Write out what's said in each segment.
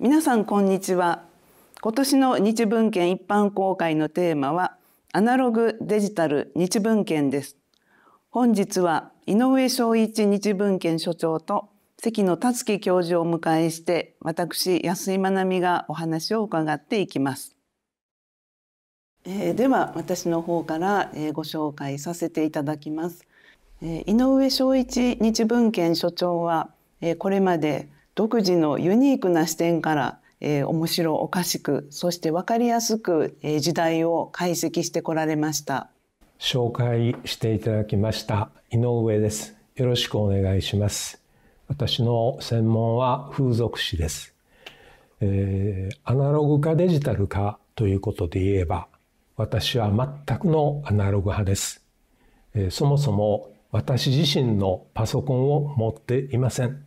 皆さんこんにちは。今年の日文献一般公開のテーマはアナログデジタル日文献です。本日は井上正一日文献所長と関野達樹教授をお迎えして私安井真奈美がお話を伺っていきます。では私の方からご紹介させていただきます。井上正一日文献所長はこれまで独自のユニークな視点から面白おかしくそして分かりやすく時代を解析してこられました。紹介していただきました井上です。よろしくお願いします。私の専門は風俗史です。アナログかデジタルかということで言えば私は全くのアナログ派です。そもそも私自身のパソコンを持っていません。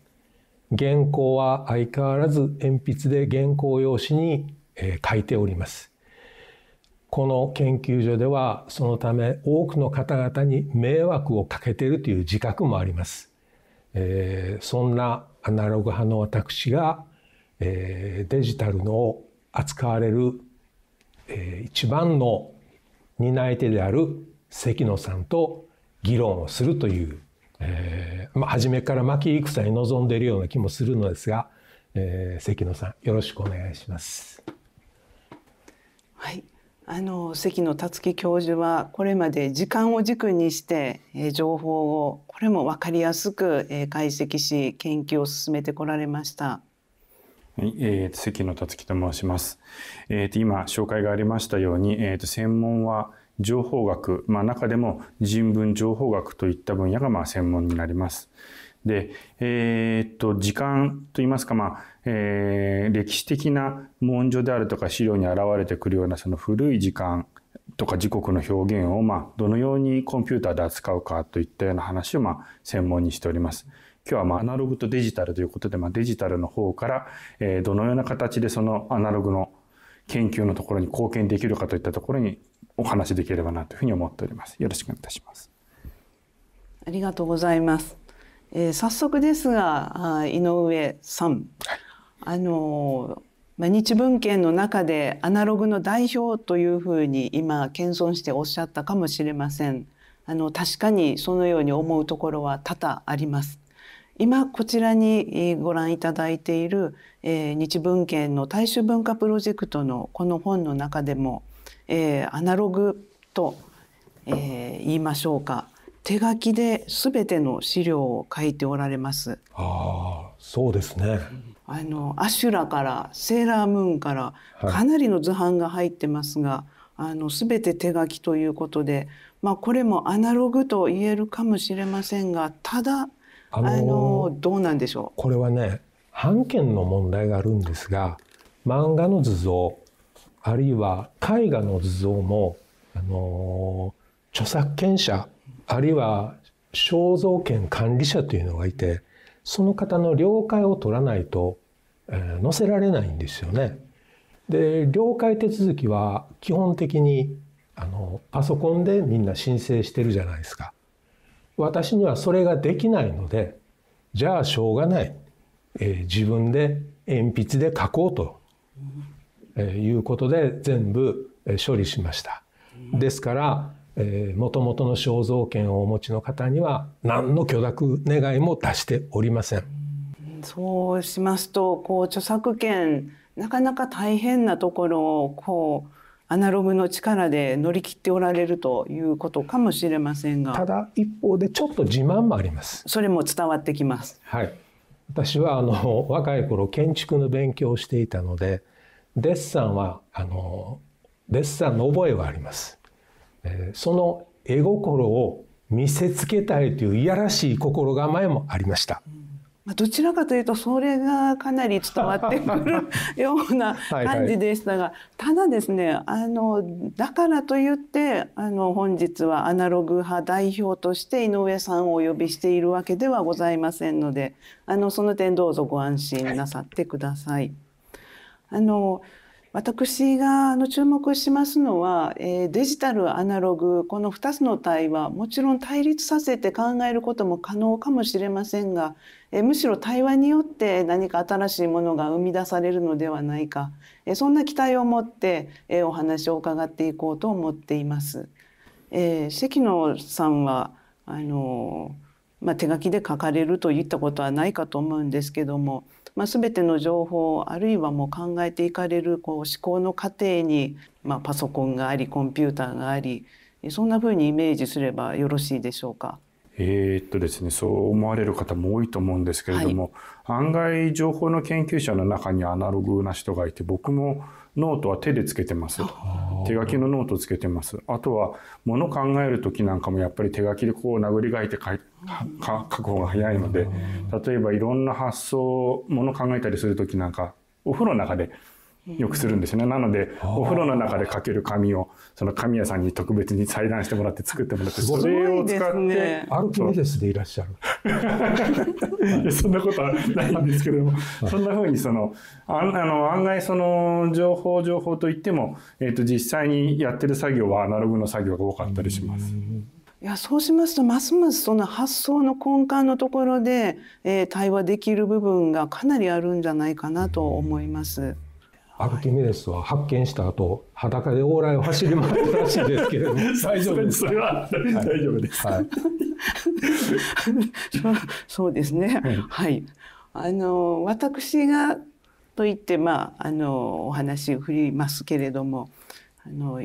原稿は相変わらず鉛筆で原稿用紙に書いております。この研究所ではそのため多くの方々に迷惑をかけているという自覚もあります。そんなアナログ派の私がデジタルの扱われる一番の担い手である関野さんと議論をするという初めから負け戦に臨んでいるような気もするのですが、関野さんよろしくお願いします。はい、関野達樹教授はこれまで時間を軸にして情報をこれも分かりやすく解析し研究を進めてこられました。はい、関野達樹と申します。今紹介がありましたように、専門は情報学、中でも人文情報学といった分野が専門になります。で、時間といいますか、歴史的な文書であるとか資料に現れてくるようなその古い時間とか時刻の表現をどのようにコンピューターで扱うかといったような話を専門にしております。今日はアナログとデジタルということで、デジタルの方から、どのような形でそのアナログの研究のところに貢献できるかといったところにお話しできればなというふうに思っております。よろしくお願いいたします。ありがとうございます。早速ですが井上さん、日文献の中でアナログの代表というふうに今謙遜しておっしゃったかもしれません。確かにそのように思うところは多々あります。今こちらにご覧いただいている日文献の大衆文化プロジェクトのこの本の中でもアナログと言いましょうか、手書きで全ての資料を書いておられます。そうですね。アシュラからセーラームーンからかなりの図版が入ってますが、全て手書きということで、これもアナログと言えるかもしれませんが、ただどうなんでしょう。これはね、版権の問題があるんですが、漫画の図像あるいは絵画の図像も著作権者あるいは肖像権管理者というのがいて、その方の了解を取らないと、載せられないんですよね。で、了解手続きは基本的にパソコンでみんな申請してるじゃないですか。私にはそれができないので、じゃあしょうがない、自分で鉛筆で書こうと、いうことで全部処理しました。ですから元々の肖像権をお持ちの方には何の許諾願いも出しておりません。そうしますと著作権なかなか大変なところをアナログの力で乗り切っておられるということかもしれませんが、ただ一方でちょっと自慢もあります。それも伝わってきます。はい、私は若い頃建築の勉強をしていたので、デッサンはデッサンの覚えはあります。その絵心を見せつけたいといういやらしい心構えもありました。どちらかというとそれがかなり伝わってくるような感じでしたが、ただですね、だからといって本日はアナログ派代表として井上さんをお呼びしているわけではございませんので、その点どうぞご安心なさってください。私が注目しますのは、デジタル、アナログ、この2つの対話、もちろん対立させて考えることも可能かもしれませんが、むしろ対話によって何か新しいものが生み出されるのではないか、そんな期待を持って、お話を伺っていこうと思っています。関野さんは手書きで書かれるといったことはないかと思うんですけども、全ての情報あるいはもう考えていかれる思考の過程に、パソコンがありコンピューターがあり、そんなふうにイメージすればよろしいでしょうか。ですね、そう思われる方も多いと思うんですけれども、案外情報の研究者の中にアナログな人がいて、僕もノートは手でつけてます。手書きのノートをつけてます。あとは物考える時なんかもやっぱり手書きで殴り書いて書く方が早いので、例えばいろんな発想、物考えたりする時なんかお風呂の中でよくするんですよね。なのでお風呂の中で書ける紙をその紙屋さんに特別に裁断してもらって作ってもらって、それを使ってアルキメデスでいらっしゃる。そんなことはないんですけれども、そんなふうに案外その情報といっても、実際にやってる作業はアナログの作業が多かったりします。いや、そうしますとますますその発想の根幹のところで、対話できる部分がかなりあるんじゃないかなと思います。アルキメデスは発見した後、裸で往来を走り回ったらしいですけれども、大丈夫ですか？それは大丈夫です。はい、そうですね。はい。私がと言ってお話を振りますけれども、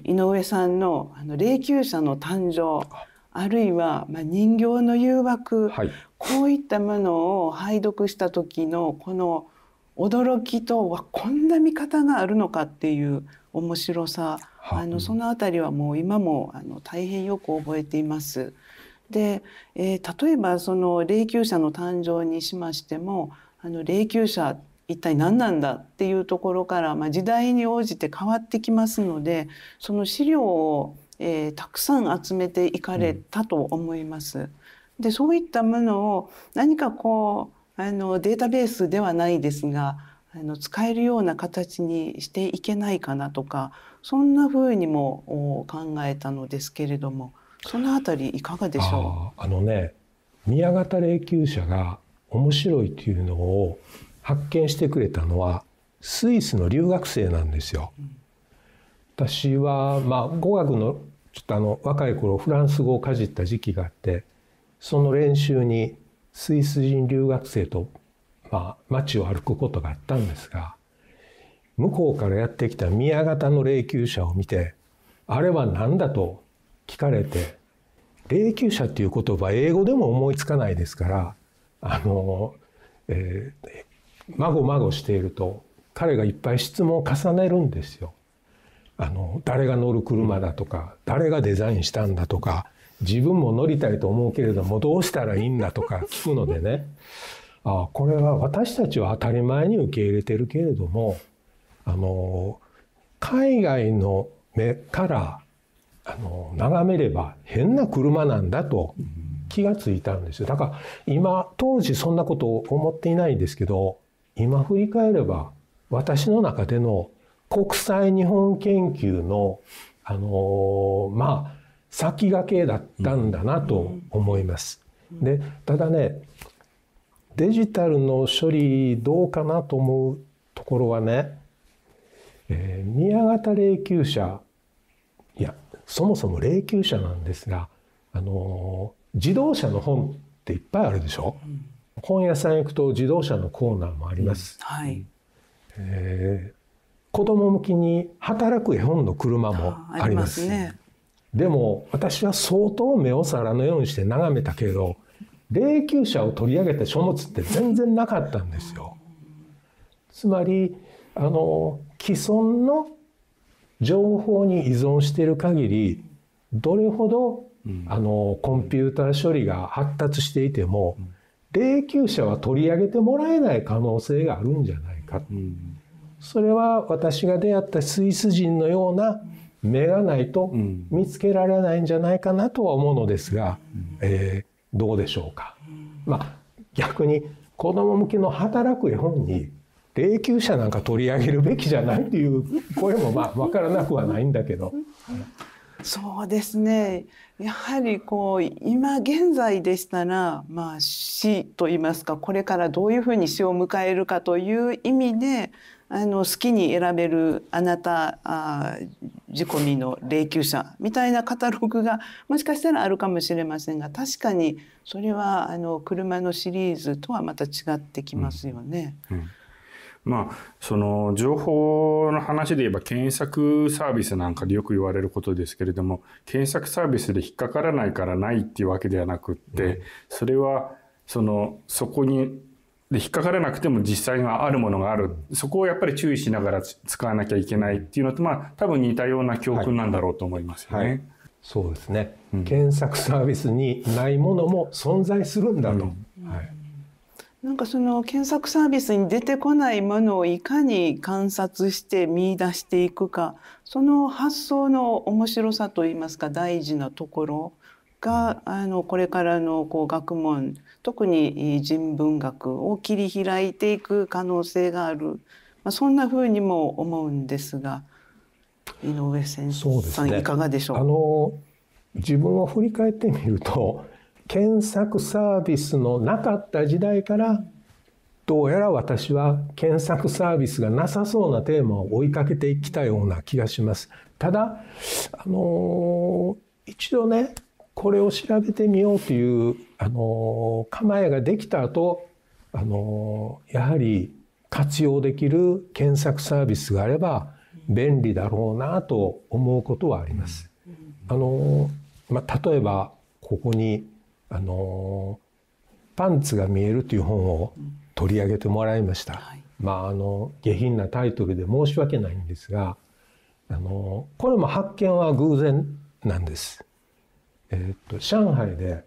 井上さんの霊柩車の誕生、あるいは人形の誘惑、こういったものを拝読した時のこの驚きとこんな見方があるのかっていう面白さ、そのあたりはもう今も大変よく覚えています。で、例えばその霊柩車の誕生にしましても、霊柩車一体何なんだっていうところから、時代に応じて変わってきますので、その資料を、たくさん集めていかれたと思います。で、そういったものを何かデータベースではないですが使えるような形にしていけないかなとか、そんなふうにも考えたのですけれども、そのあたりいかがでしょう？宮型霊柩車が面白いというのを発見してくれたのはスイスの留学生なんですよ。私は語学のちょっと若い頃フランス語をかじった時期があって、その練習にスイス人留学生と街を歩くことがあったんですが、向こうからやってきた宮型の霊柩車を見て、あれは何だと聞かれて、霊柩車っていう言葉英語でも思いつかないですから、まごまごしていると彼がいっぱい質問を重ねるんですよ。誰が乗る車だとか、誰がデザインしたんだとか、自分も乗りたいと思うけれどもどうしたらいいんだとか聞くのでね、これは私たちは当たり前に受け入れてるけれども、海外の目から眺めれば変な車なんだと気がついたんですよ。だから今当時そんなことを思っていないんですけど、今振り返れば私の中での国際日本研究の先駆けだったんだなと思います。で、ただね、デジタルの処理どうかなと思うところはね、宮型霊柩車、いやそもそも霊柩車なんですが、自動車の本っていっぱいあるでしょ。本屋さん行くと自動車のコーナーもあります。子供向きに働く絵本の車もあります。でも私は相当目を皿のようにして眺めたけど、霊柩車を取り上げた書物って全然なかったんですよ。つまり既存の情報に依存している限り、どれほどコンピューター処理が発達していても、霊柩車は取り上げてもらえない可能性があるんじゃないか。それは私が出会ったスイス人のような目がないと見つけられないんじゃないかなとは思うのですが、どうでしょうか。逆に子ども向けの働く絵本に霊柩車なんか取り上げるべきじゃないという声も分からなくはないんだけど。そうですね。やはり今現在でしたら、死といいますか、これからどういうふうに死を迎えるかという意味で好きに選べるあなた自己身の霊柩車みたいなカタログがもしかしたらあるかもしれませんが、確かにそれは車のシリーズとはまた違ってきますよね。その情報の話で言えば検索サービスなんかでよく言われることですけれども、検索サービスで引っかからないからないっていうわけではなくって、それはそこにで引っかからなくても実際にはあるものがある、そこをやっぱり注意しながら使わなきゃいけないっていうのと、多分似たような教訓なんだろうと思いますよね。そうですね、検索サービスにないものも存在するんだと。なんかその検索サービスに出てこないものをいかに観察して見出していくか、その発想の面白さといいますか大事なところがこれからの学問、特に人文学を切り開いていく可能性がある、そんなふうにも思うんですが、井上先生さんいかがでしょう。自分を振り返ってみると、検索サービスのなかった時代からどうやら私は検索サービスがなさそうなテーマを追いかけてきたような気がします。ただ一度ねこれを調べてみようという構えができた後やはり活用できる検索サービスがあれば便利だろうなと思うことはあります。例えばここにパンツが見えるという本を取り上げてもらいました。下品なタイトルで申し訳ないんですが、これも発見は偶然なんです。上海で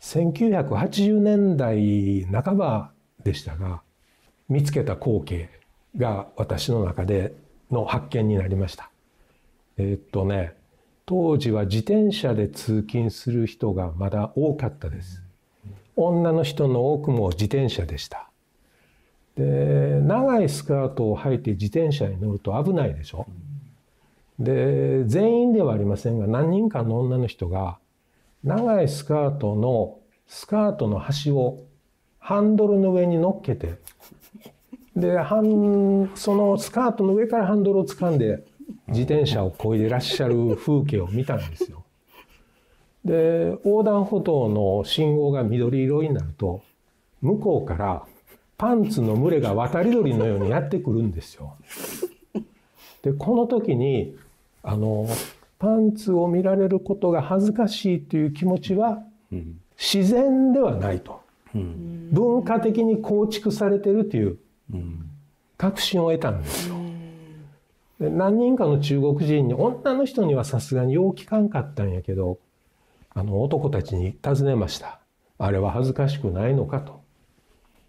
1980年代半ばでしたが見つけた光景が私の中での発見になりました。当時は自転車で通勤する人がまだ多かったです。女の人の多くも自転車でした。で、長いスカートを履いて自転車に乗ると危ないでしょ。で、全員ではありませんが何人かの女の人が長いスカートの端をハンドルの上に乗っけて、で、そのスカートの上からハンドルを掴んで自転車を漕いでらっしゃる風景を見たんですよ。で、横断歩道の信号が緑色になると向こうからパンツの群れが渡り鳥のようにやってくるんですよ。で、この時にパンツを見られることが恥ずかしいという気持ちは自然ではないと、文化的に構築されているという確信を得たんですよ。で、何人かの中国人に、女の人にはさすがによう聞かんかったんやけど男たちに尋ねました。あれは恥ずかしくないのかと。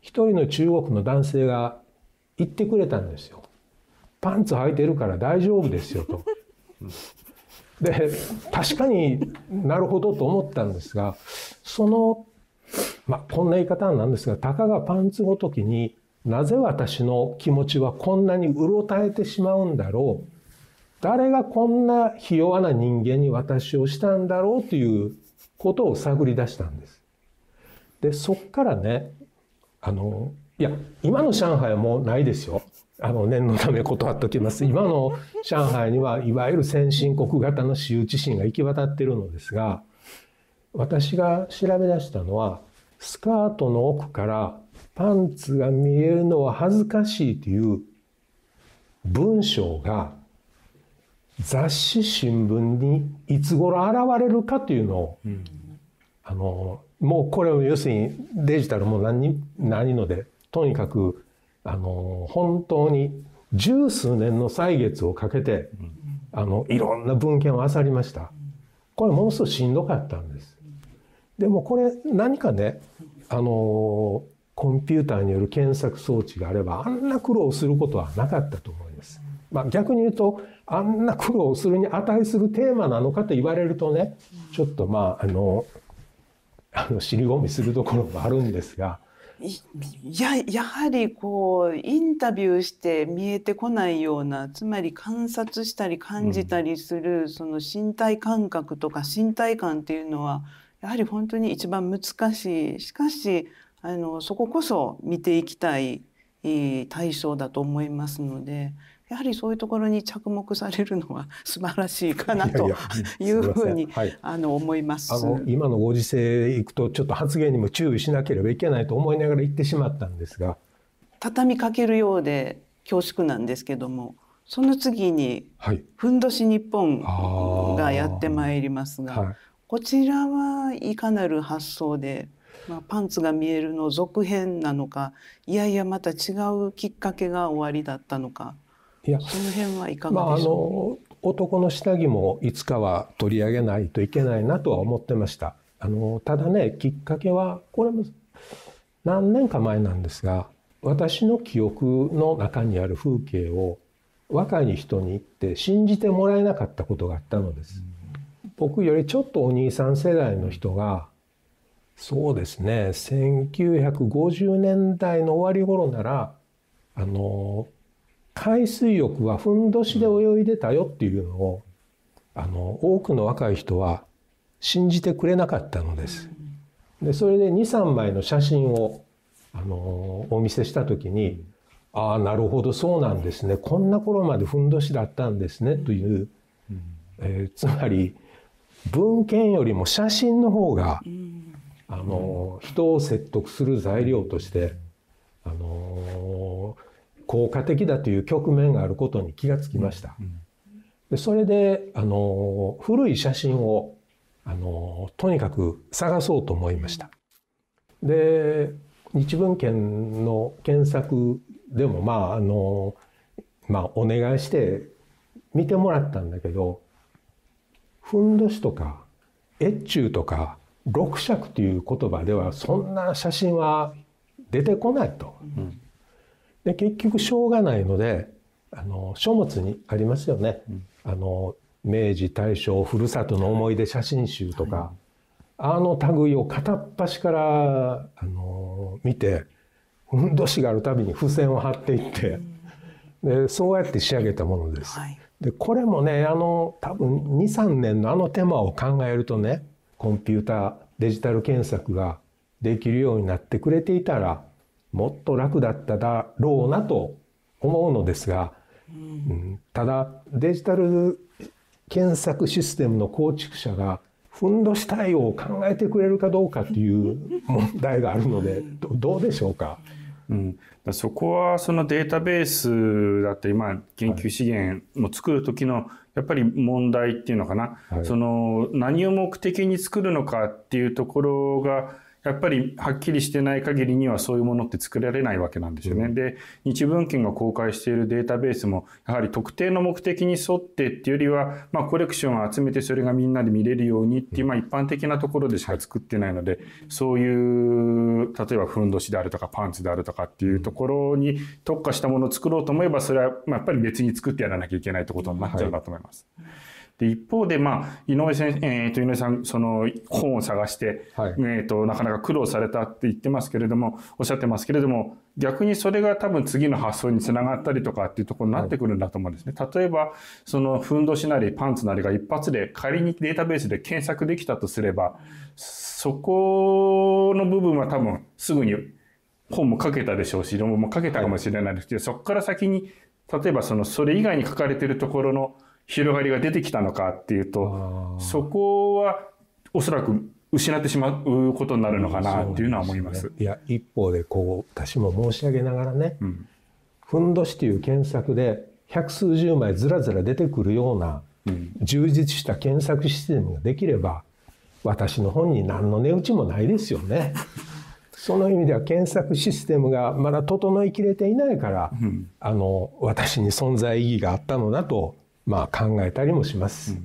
一人の中国の男性が言ってくれたんですよ。パンツ履いてるから大丈夫ですよと。で、確かになるほどと思ったんですが、こんな言い方なんですが、たかがパンツごときになぜ私の気持ちはこんなにうろたえてしまうんだろう。誰がこんなひ弱な人間に私をしたんだろうということを探り出したんです。で、そっからね、今の上海はもうないですよ。念のため断っておきます。今の上海にはいわゆる先進国型の私有地震が行き渡っているのですが、私が調べ出したのは、スカートの奥からパンツが見えるのは恥ずかしいという文章が雑誌新聞にいつ頃現れるかというのを、もうこれを要するにデジタルも何のでとにかく本当に十数年の歳月をかけていろんな文献を漁りました。これものすごくしんどかったんです。でもこれ何かねコンピューターによる検索装置があればあんな苦労することはなかったと思います。逆に言うとあんな苦労するに値するテーマなのかと言われるとね、ちょっと尻込みするところもあるんですが、やはりこうインタビューして見えてこないような、つまり観察したり感じたりするその身体感覚とか身体感っていうのはやはり本当に一番難しい。しかしそここそ見ていきたい対象だと思いますので、やはりそういうところに着目されるのは素晴らしいかなというふうに思います。今のご時世いくとちょっと発言にも注意しなければいけないと思いながら言ってしまったんですが、畳みかけるようで恐縮なんですけども、その次にふんどし日本がやってまいりますが、こちらはいかなる発想で、パンツが見えるの続編なのか、いやいやまた違うきっかけが終わりだったのか、その辺はいかがでしょう。男の下着もいつかは取り上げないといけないなとは思ってました。ただね、きっかけはこれも何年か前なんですが、私の記憶の中にある風景を若い人に言って信じてもらえなかったことがあったのです。僕よりちょっとお兄さん世代の人が、そうですね、1950年代の終わり頃なら海水浴はふんどしで泳いでたよっていうのを多くの若い人は信じてくれなかったのです。でそれで 2,3 枚の写真をお見せした時に、ああなるほどそうなんですね、こんな頃までふんどしだったんですねという、つまり文献よりも写真の方が人を説得する材料として効果的だという局面があることに気がつきました。でそれで古い写真をとにかく探そうと思いました。で日文献の検索でもお願いして見てもらったんだけど、ふんどしとか越中とか六尺という言葉ではそんな写真は出てこないと。で結局しょうがないので書物にありますよね、明治大正ふるさとの思い出写真集とか、類を片っ端から見て、ふんどしがあるたびに付箋を貼っていって、でそうやって仕上げたものです。でこれもね多分 2,3 年の手間を考えるとね、コンピューターデジタル検索ができるようになってくれていたらもっと楽だっただろうなと思うのですが、ただデジタル検索システムの構築者がふんどし対応を考えてくれるかどうかという問題があるのでどうでしょうか。そこはそのデータベースだって今研究資源も作る時のやっぱり問題っていうのかな、その何を目的に作るのかっていうところがやっぱりはっきりしてない限りにはそういうものって作られないわけなんですよね。で、日文献が公開しているデータベースもやはり特定の目的に沿ってっていうよりは、コレクションを集めてそれがみんなで見れるようにっていう、一般的なところでしか作ってないので、そういう例えばふんどしであるとかパンツであるとかっていうところに特化したものを作ろうと思えば、それはやっぱり別に作ってやらなきゃいけないってことになっちゃうなと思います。で一方で、井上さん、その本を探して、なかなか苦労されたって言ってますけれども、おっしゃってますけれども、逆にそれが多分次の発想につながったりとかっていうところになってくるんだと思うんですね。例えば、そのふんどしなりパンツなりが一発で仮にデータベースで検索できたとすれば、そこの部分は多分すぐに本も書けたでしょうし、論文も書けたかもしれないですけど、そこから先に、例えばそれ以外に書かれているところの広がりが出てきたのかっていうと、そこはおそらく失ってしまうことになるのかなっていうのは思います。いや一方で私も申し上げながらね、ふんどしという検索で百数十枚ずらずら出てくるような充実した検索システムができれば、私の本に何の値打ちもないですよね。その意味では検索システムがまだ整いきれていないから、私に存在意義があったのだと考えたりもします。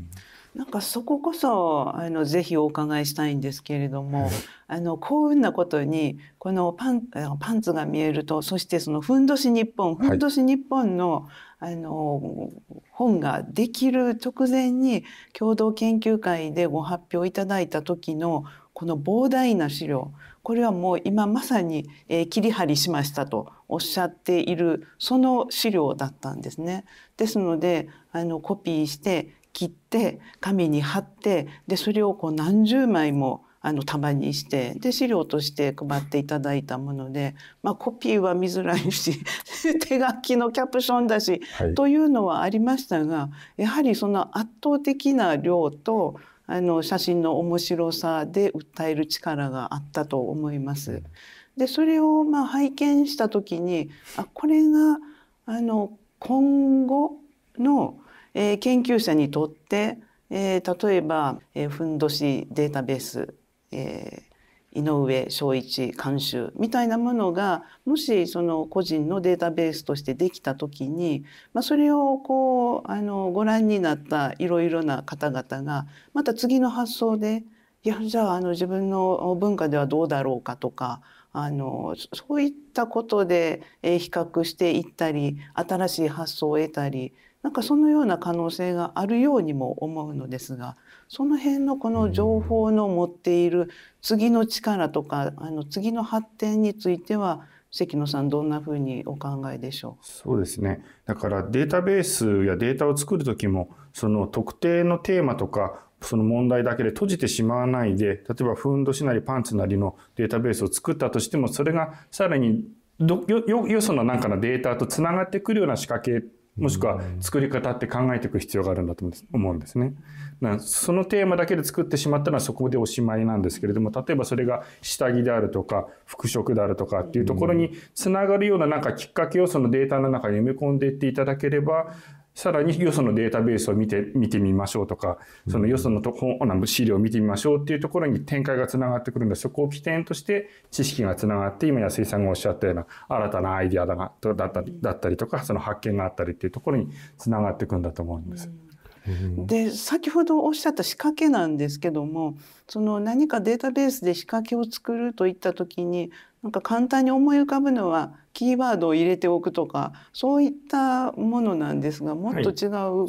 なんかそここそぜひお伺いしたいんですけれども、幸運なことにこのパンツが見えると、そしてそのふんどし日本の本ができる直前に共同研究会でご発表いただいた時のこの膨大な資料、これはもう今まさに切り張りしましたとおっしゃっているその資料だったんですね。ですのでコピーして切って紙に貼って、でそれをこう何十枚も束にしてで資料として配っていただいたもので、コピーは見づらいし手書きのキャプションだし、はい、というのはありましたが、やはりその圧倒的な量と写真の面白さで訴える力があったと思います。でそれを拝見した時にこれが今後の研究者にとって例えばふんどしデータベース井上正一監修みたいなものがもしその個人のデータベースとしてできた時に、それをこうご覧になったいろいろな方々がまた次の発想でじゃあ自分の文化ではどうだろうかとかそういったことで比較していったり新しい発想を得たりそのような可能性があるようにも思うのですが、その辺のこの情報の持っている次の力とか次の発展については関野さんどんなふうにお考えでしょう？そうですね。だからデータベースやデータを作る時もその特定のテーマとかその問題だけで閉じてしまわないで、例えばふんどしなりパンツなりのデータベースを作ったとしても、それがさらによそのなんかのデータとつながってくるような仕掛けもしくは作り方って考えていく必要があるんだと思うんですね。そのテーマだけで作ってしまったのはそこでおしまいなんですけれども、例えばそれが下着であるとか服飾であるとかっていうところにつながるようななんかきっかけをそのデータの中に埋め込んでいっていただければ、さらによそのデータベースを見てみましょうとか、そのよその資料を見てみましょうっていうところに展開がつながってくるので、そこを起点として知識がつながって、今安井さんがおっしゃったような新たなアイディアだったりとか、その発見があったりっていうところにつながっていくんだと思うんです。で先ほどおっしゃった仕掛けなんですけども、その何かデータベースで仕掛けを作るといった時に簡単に思い浮かぶのはキーワードを入れておくとかそういったものなんですが、もっと違う、は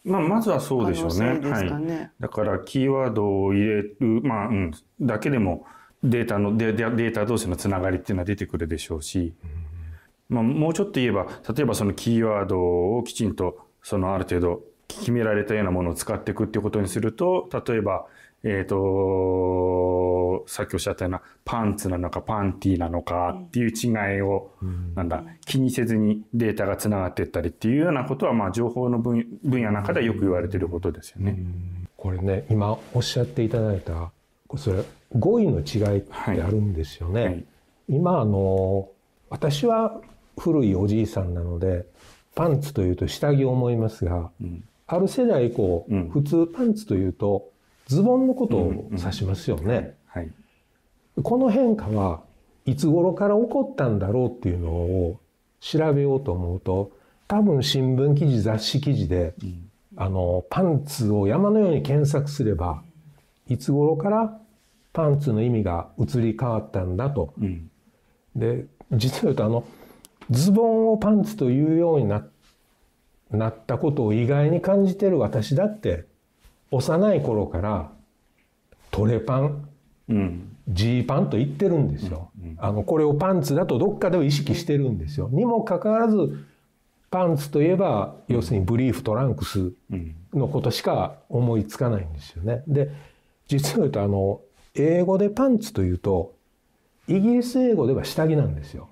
い、まずはそうでしょうね。はい、だからキーワードを入れる、だけでもデータ同士のつながりっていうのは出てくるでしょうし、もうちょっと言えば例えばそのキーワードをきちんとある程度決められたようなものを使っていくっていうことにすると、例えばさっきおっしゃったようなパンツなのかパンティーなのかっていう違いを気にせずにデータがつながっていったりっていうようなことは情報の分野の中ではよく言われていることですよね。これね、今おっしゃっていただいたそれ語彙の違いってあるんですよね。はいはい、今私は古いおじいさんなのでパンツというと下着を思いますが、ある世代以降、普通パンツというとズボンのことを指しますよね。この変化はいつ頃から起こったんだろうっていうのを調べようと思うと、多分新聞記事雑誌記事で、パンツを山のように検索すればいつ頃からパンツの意味が移り変わったんだと。で実は言うとズボンをパンツというようになったことを意外に感じてる私だって幼い頃からトレパン、ジーパンと言ってるんですよ。これをパンツだとどっかでは意識してるんですよ。にもかかわらずパンツといえば要するにブリーフトランクスのことしか思いつかないんですよね。で実は言うと英語でパンツというとイギリス英語では下着なんですよ。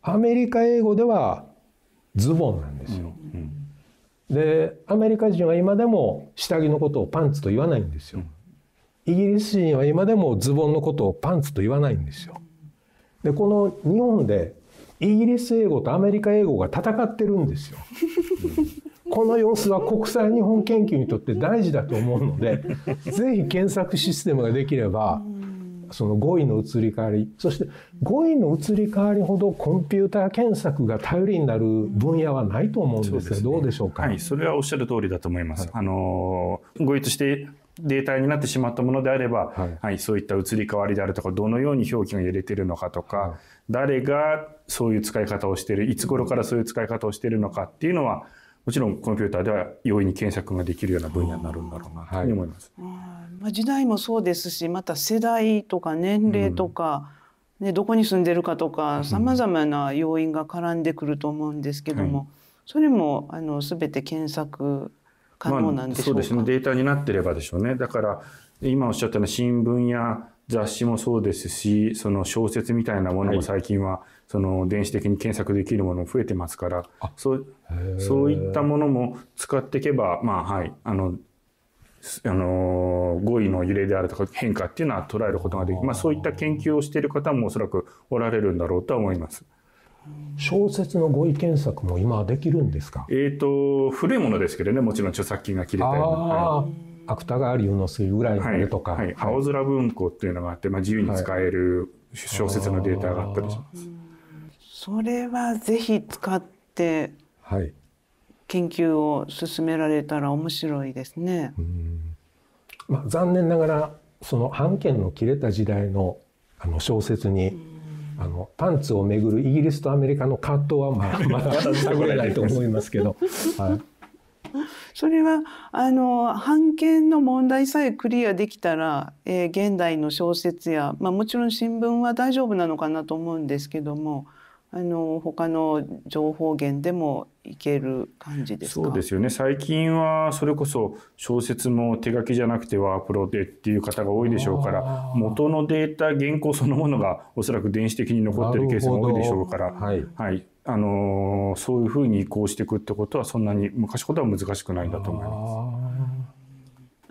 アメリカ英語ではズボンなんですよ。でアメリカ人は今でも下着のことをパンツと言わないんですよ。イギリス人は今でもズボンのことをパンツと言わないんですよ。でこの日本でイギリス英語とアメリカ英語が戦ってるんですよ。この様子は国際日本研究にとって大事だと思うのでぜひ検索システムができればその語彙の移り変わり、そして語彙の移り変わりほどコンピューター検索が頼りになる分野はないと思うんですが、どうでしょうか。はい、それはおっしゃる通りだと思います。語彙としてデータになってしまったものであれば、そういった移り変わりであるとか、どのように表記が入れているのかとか、誰がそういう使い方をしている、いつ頃からそういう使い方をしているのかっていうのはもちろんコンピューターでは容易に検索ができるような分野になるんだろうなというふうに思います。時代もそうですし、また世代とか年齢とか、どこに住んでるかとかさまざまな要因が絡んでくると思うんですけども、それも全て検索可能なんでしょうか。そうですね、データになってればでしょうね。だから今おっしゃったような新聞や雑誌もそうですし、その小説みたいなものも最近はその電子的に検索できるものも増えてますから、そういったものも使っていけば、語彙の揺れであるとか変化っていうのは捉えることができる、そういった研究をしている方もおそらくおられるんだろうとは思います。小説の語彙検索も今できるんですか？古いものですけどね、もちろん著作権が切れたような。芥川龍之介ぐらいまでとか、青空文庫っていうのがあって、自由に使える小説のデータがあったりします。それはぜひ使って研究を進められたら面白いですね。残念ながらその版権の切れた時代の小説にパンツをめぐるイギリスとアメリカの葛藤はまだ探れないと思いますけど、それは版権の問題さえクリアできたら、現代の小説や、もちろん新聞は大丈夫なのかなと思うんですけども、他の情報源でもいける感じですか？そうですよね。最近はそれこそ小説も手書きじゃなくてワープロでっていう方が多いでしょうから、元のデータ原稿そのものがおそらく電子的に残っているケースが多いでしょうから、そういうふうに移行していくってことはそんなに昔ほどは難しくないんだと思い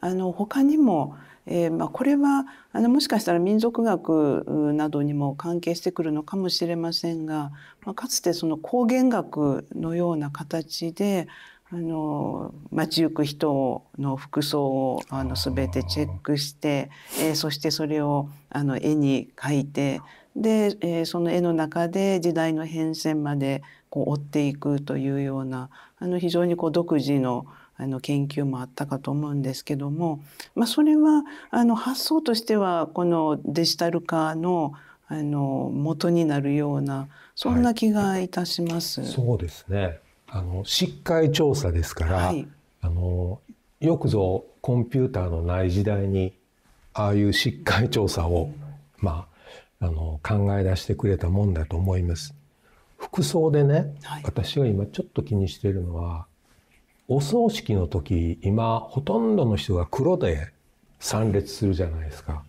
ます。他にもこれはもしかしたら民族学などにも関係してくるのかもしれませんが、かつてその光源学のような形で街行く人の服装を全てチェックして、そしてそれを絵に描いて、で、その絵の中で時代の変遷まで追っていくというような非常に独自の研究もあったかと思うんですけども、それは発想としてはこのデジタル化の元になるようなそんな気がいたします。そうですね。色彩調査ですから、よくぞコンピューターのない時代にああいう色彩調査を、考え出してくれたもんだと思います。服装でね、私が今ちょっと気にしているのは、お葬式の時、今ほとんどの人が黒で参列するじゃないですか。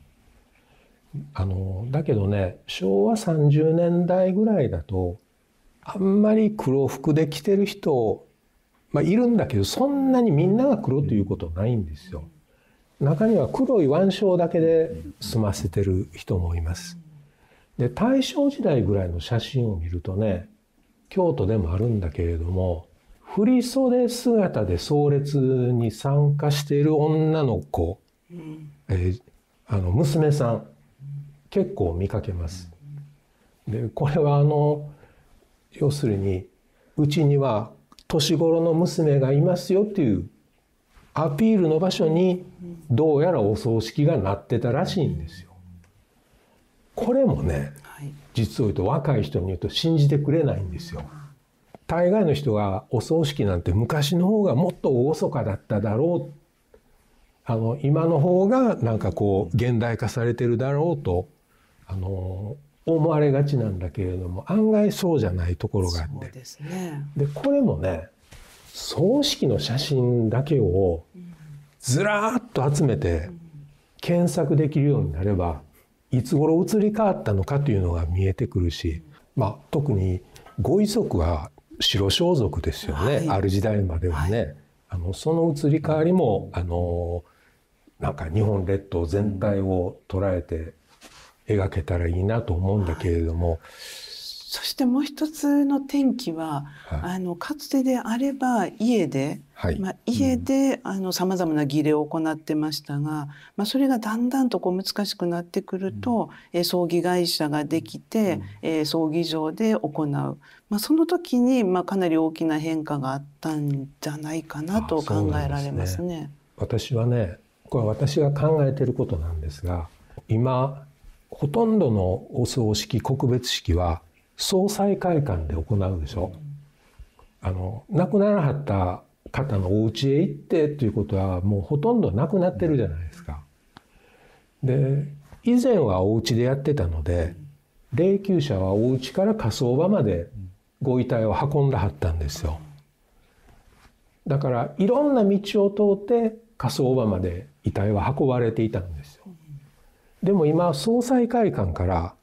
だけどね、昭和30年代ぐらいだとあんまり黒服で着てる人、いるんだけど、そんなにみんなが黒ということないんですよ。中には黒い腕章だけで済ませてる人もいます。で、大正時代ぐらいの写真を見るとね、京都でもあるんだけれども、振袖姿で葬列に参加している女の子、娘さん結構見かけます。で、これは要するにうちには年頃の娘がいますよっていうアピールの場所にどうやらお葬式がなってたらしいんですよ。これもね、実を言うと若い人に言うと信じてくれないんですよ。大概の人がお葬式なんて昔の方がもっと厳かだっただろう、今の方が現代化されてるだろうと思われがちなんだけれども、案外そうじゃないところがあって、でこれもね、葬式の写真だけをずらーっと集めて検索できるようになれば、いつ頃移り変わったのかというのが見えてくるし、特にご遺族は白装束ですよね、ある時代まではね。その移り変わりも日本列島全体を捉えて描けたらいいなと思うんだけれども、そしてもう一つの転機は、かつてであれば家で、家でさまざまな儀礼を行ってましたが、それがだんだんと難しくなってくると、葬儀会社ができて、葬儀場で行う、その時にかなり大きな変化があったんじゃないかなと考えられますね。私はね、これは私が考えていることなんですが、今ほとんどのお葬式、告別式は総裁会館で行うでしょ。亡くならはった方のお家へ行ってということはもうほとんどなくなってるじゃないですか。で以前はお家でやってたので、霊柩車はお家から火葬場までご遺体を運んだはったんですよ。だからいろんな道を通って火葬場まで遺体は運ばれていたんですよ。でも今総裁会館から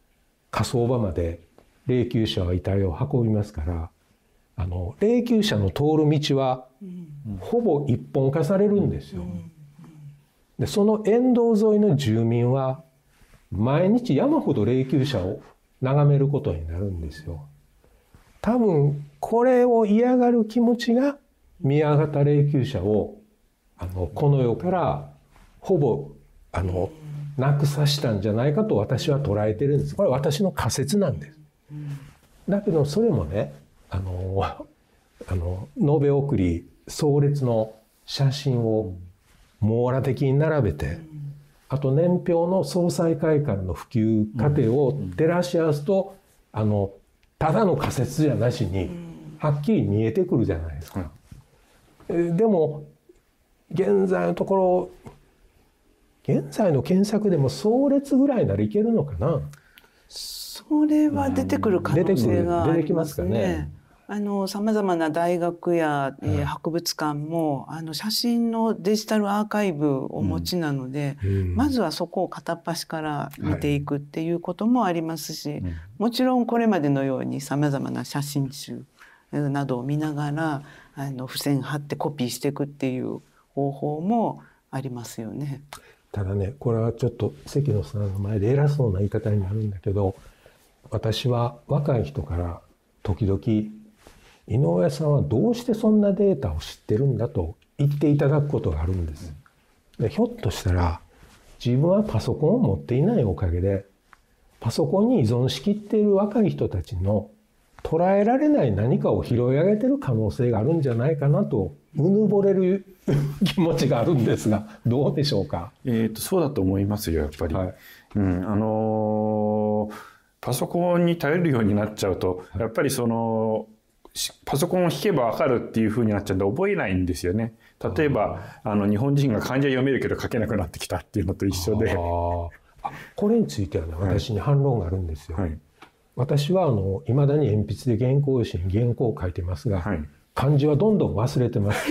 火葬場まで霊柩車は遺体を運びますから、霊柩車の通る道はほぼ一本化されるんですよ。でその沿道沿いの住民は毎日山ほど霊柩車を眺めることになるんですよ。多分これを嫌がる気持ちが宮方霊柩車をこの世からほぼなくさしたんじゃないかと私は捉えてるんです。これは私の仮説なんです。だけどそれもね延べ送り葬列の写真を網羅的に並べて、あと年表の総裁会館の普及過程を照らし合わすと、ただの仮説じゃなしにはっきり見えてくるじゃないですか。でも現在のところ、現在の検索でも葬列ぐらいならいけるのかな。それは出てくる可能性がありますね。さまざまな大学や、博物館も写真のデジタルアーカイブをお持ちなので、まずはそこを片っ端から見ていくっていうこともありますし、もちろんこれまでのようにさまざまな写真集などを見ながら付箋貼ってコピーしていくっていう方法もありますよね。ただね、これはちょっと関野さんの前で偉そうな言い方になるんだけど、私は若い人から時々井上さんはどうしてそんなデータを知ってるんだと言っていただくことがあるんです。でひょっとしたら自分はパソコンを持っていないおかげでパソコンに依存しきっている若い人たちの捉えられない何かを拾い上げてる可能性があるんじゃないかなとうぬぼれる気持ちがあるんですが、どうでしょうか。そうだと思いますよやっぱり。パソコンに頼るようになっちゃうと、やっぱりパソコンを弾けば分かるっていう風になっちゃうんで覚えないんですよね。例えば日本人が漢字は読めるけど書けなくなってきたっていうのと一緒で。これについてはね、私に反論があるんですよ。私はいまだに鉛筆で原稿用紙に原稿を書いてますが、漢字はどんどん忘れてます。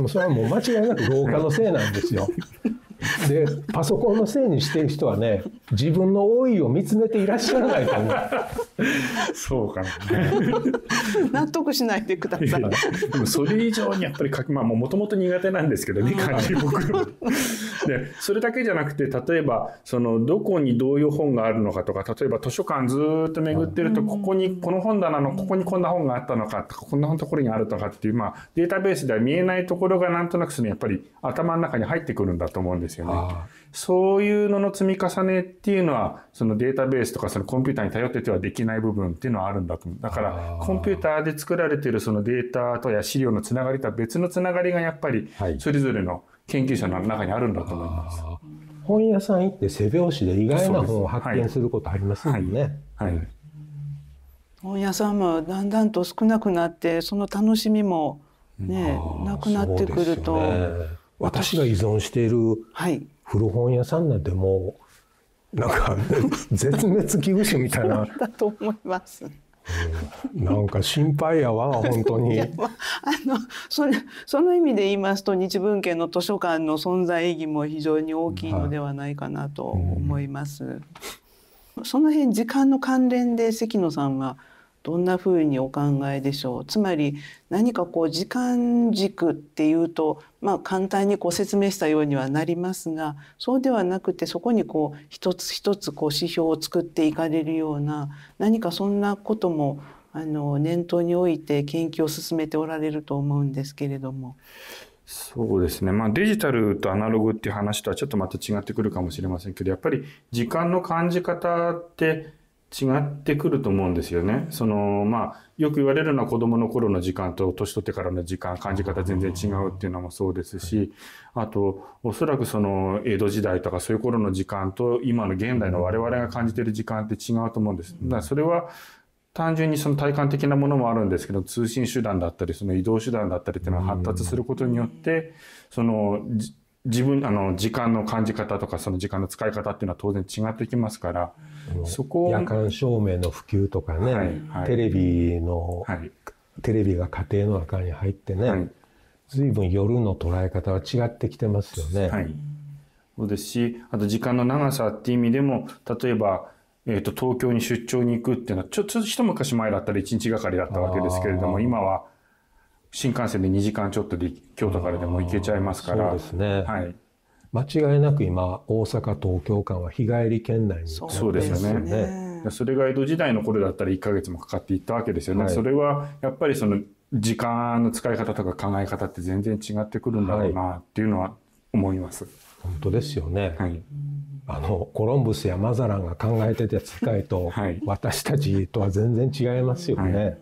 それはもう間違いなく老化のせいなんですよ。でパソコンのせいにしている人はね、自分の老いを見つめていらっしゃらないと思う。そうかな。納得しないでください。でもそれ以上にやっぱりもともと苦手なんですけどね、漢字僕でそれだけじゃなくて、例えばどこにどういう本があるのかとか、例えば図書館ずっと巡ってると、ここにこの本棚のここにこんな本があったのかとか、こんなところにあるのかっていう、データベースでは見えないところがなんとなくやっぱり頭の中に入ってくるんだと思うんですよね。そういうのの積み重ねっていうのはデータベースとかコンピューターに頼っててはできない部分っていうのはあるんだと思う。だからコンピューターで作られているデータとや資料のつながりとは別のつながりがやっぱりそれぞれの研究者の中にあるんだと思います。本屋さん行って背表紙で意外な本を発見することありますもんね。本屋さんもだんだんと少なくなって、その楽しみもねなくなってくると、私が依存している古本屋さんなんてもうなんか絶滅危惧種みたいなだと思います。なんか心配やわ本当に。その意味で言いますと、日文系の図書館の存在意義も非常に大きいのではないかなと思います。その辺時間の関連で関野さんはどんなふうにお考えでしょう。つまり何か時間軸っていうと、簡単に説明したようにはなりますが、そうではなくて、そこに一つ一つ指標を作っていかれるような、何かそんなことも念頭に置いて研究を進めておられると思うんですけれども。そうですね。デジタルとアナログっていう話とはちょっとまた違ってくるかもしれませんけど、やっぱり時間の感じ方って違ってくると思うんですよね。よく言われるのは子供の頃の時間と年取ってからの時間、感じ方全然違うっていうのもそうですし、あとおそらく江戸時代とかそういう頃の時間と今の現代の我々が感じている時間って違うと思うんです。だからそれは単純にその体感的なものもあるんですけど、通信手段だったりその移動手段だったりっていうのが発達することによって、その自分時間の感じ方とかその時間の使い方っていうのは当然違ってきますから、そこを夜間照明の普及とかね、はいテレビが家庭の中に入ってね、随分夜の捉え方は違ってきてますよね。はい、そうですし、あと時間の長さっていう意味でも、例えば東京に出張に行くっていうのはちょっと一昔前だったら1日がかりだったわけですけれども、今は新幹線で2時間ちょっとで京都からでも行けちゃいますから。そうですね、はい、間違いなく今大阪東京間は日帰り圏内になってますよね。そうですよね。それが江戸時代の頃だったら1ヶ月もかかっていったわけですよね。はい、それはやっぱりその時間の使い方とか考え方って全然違ってくるんだろうなっていうのは思います。本当ですよね。はい、コロンブスやマザランが考えてた世界と私たちとは全然違いますよね。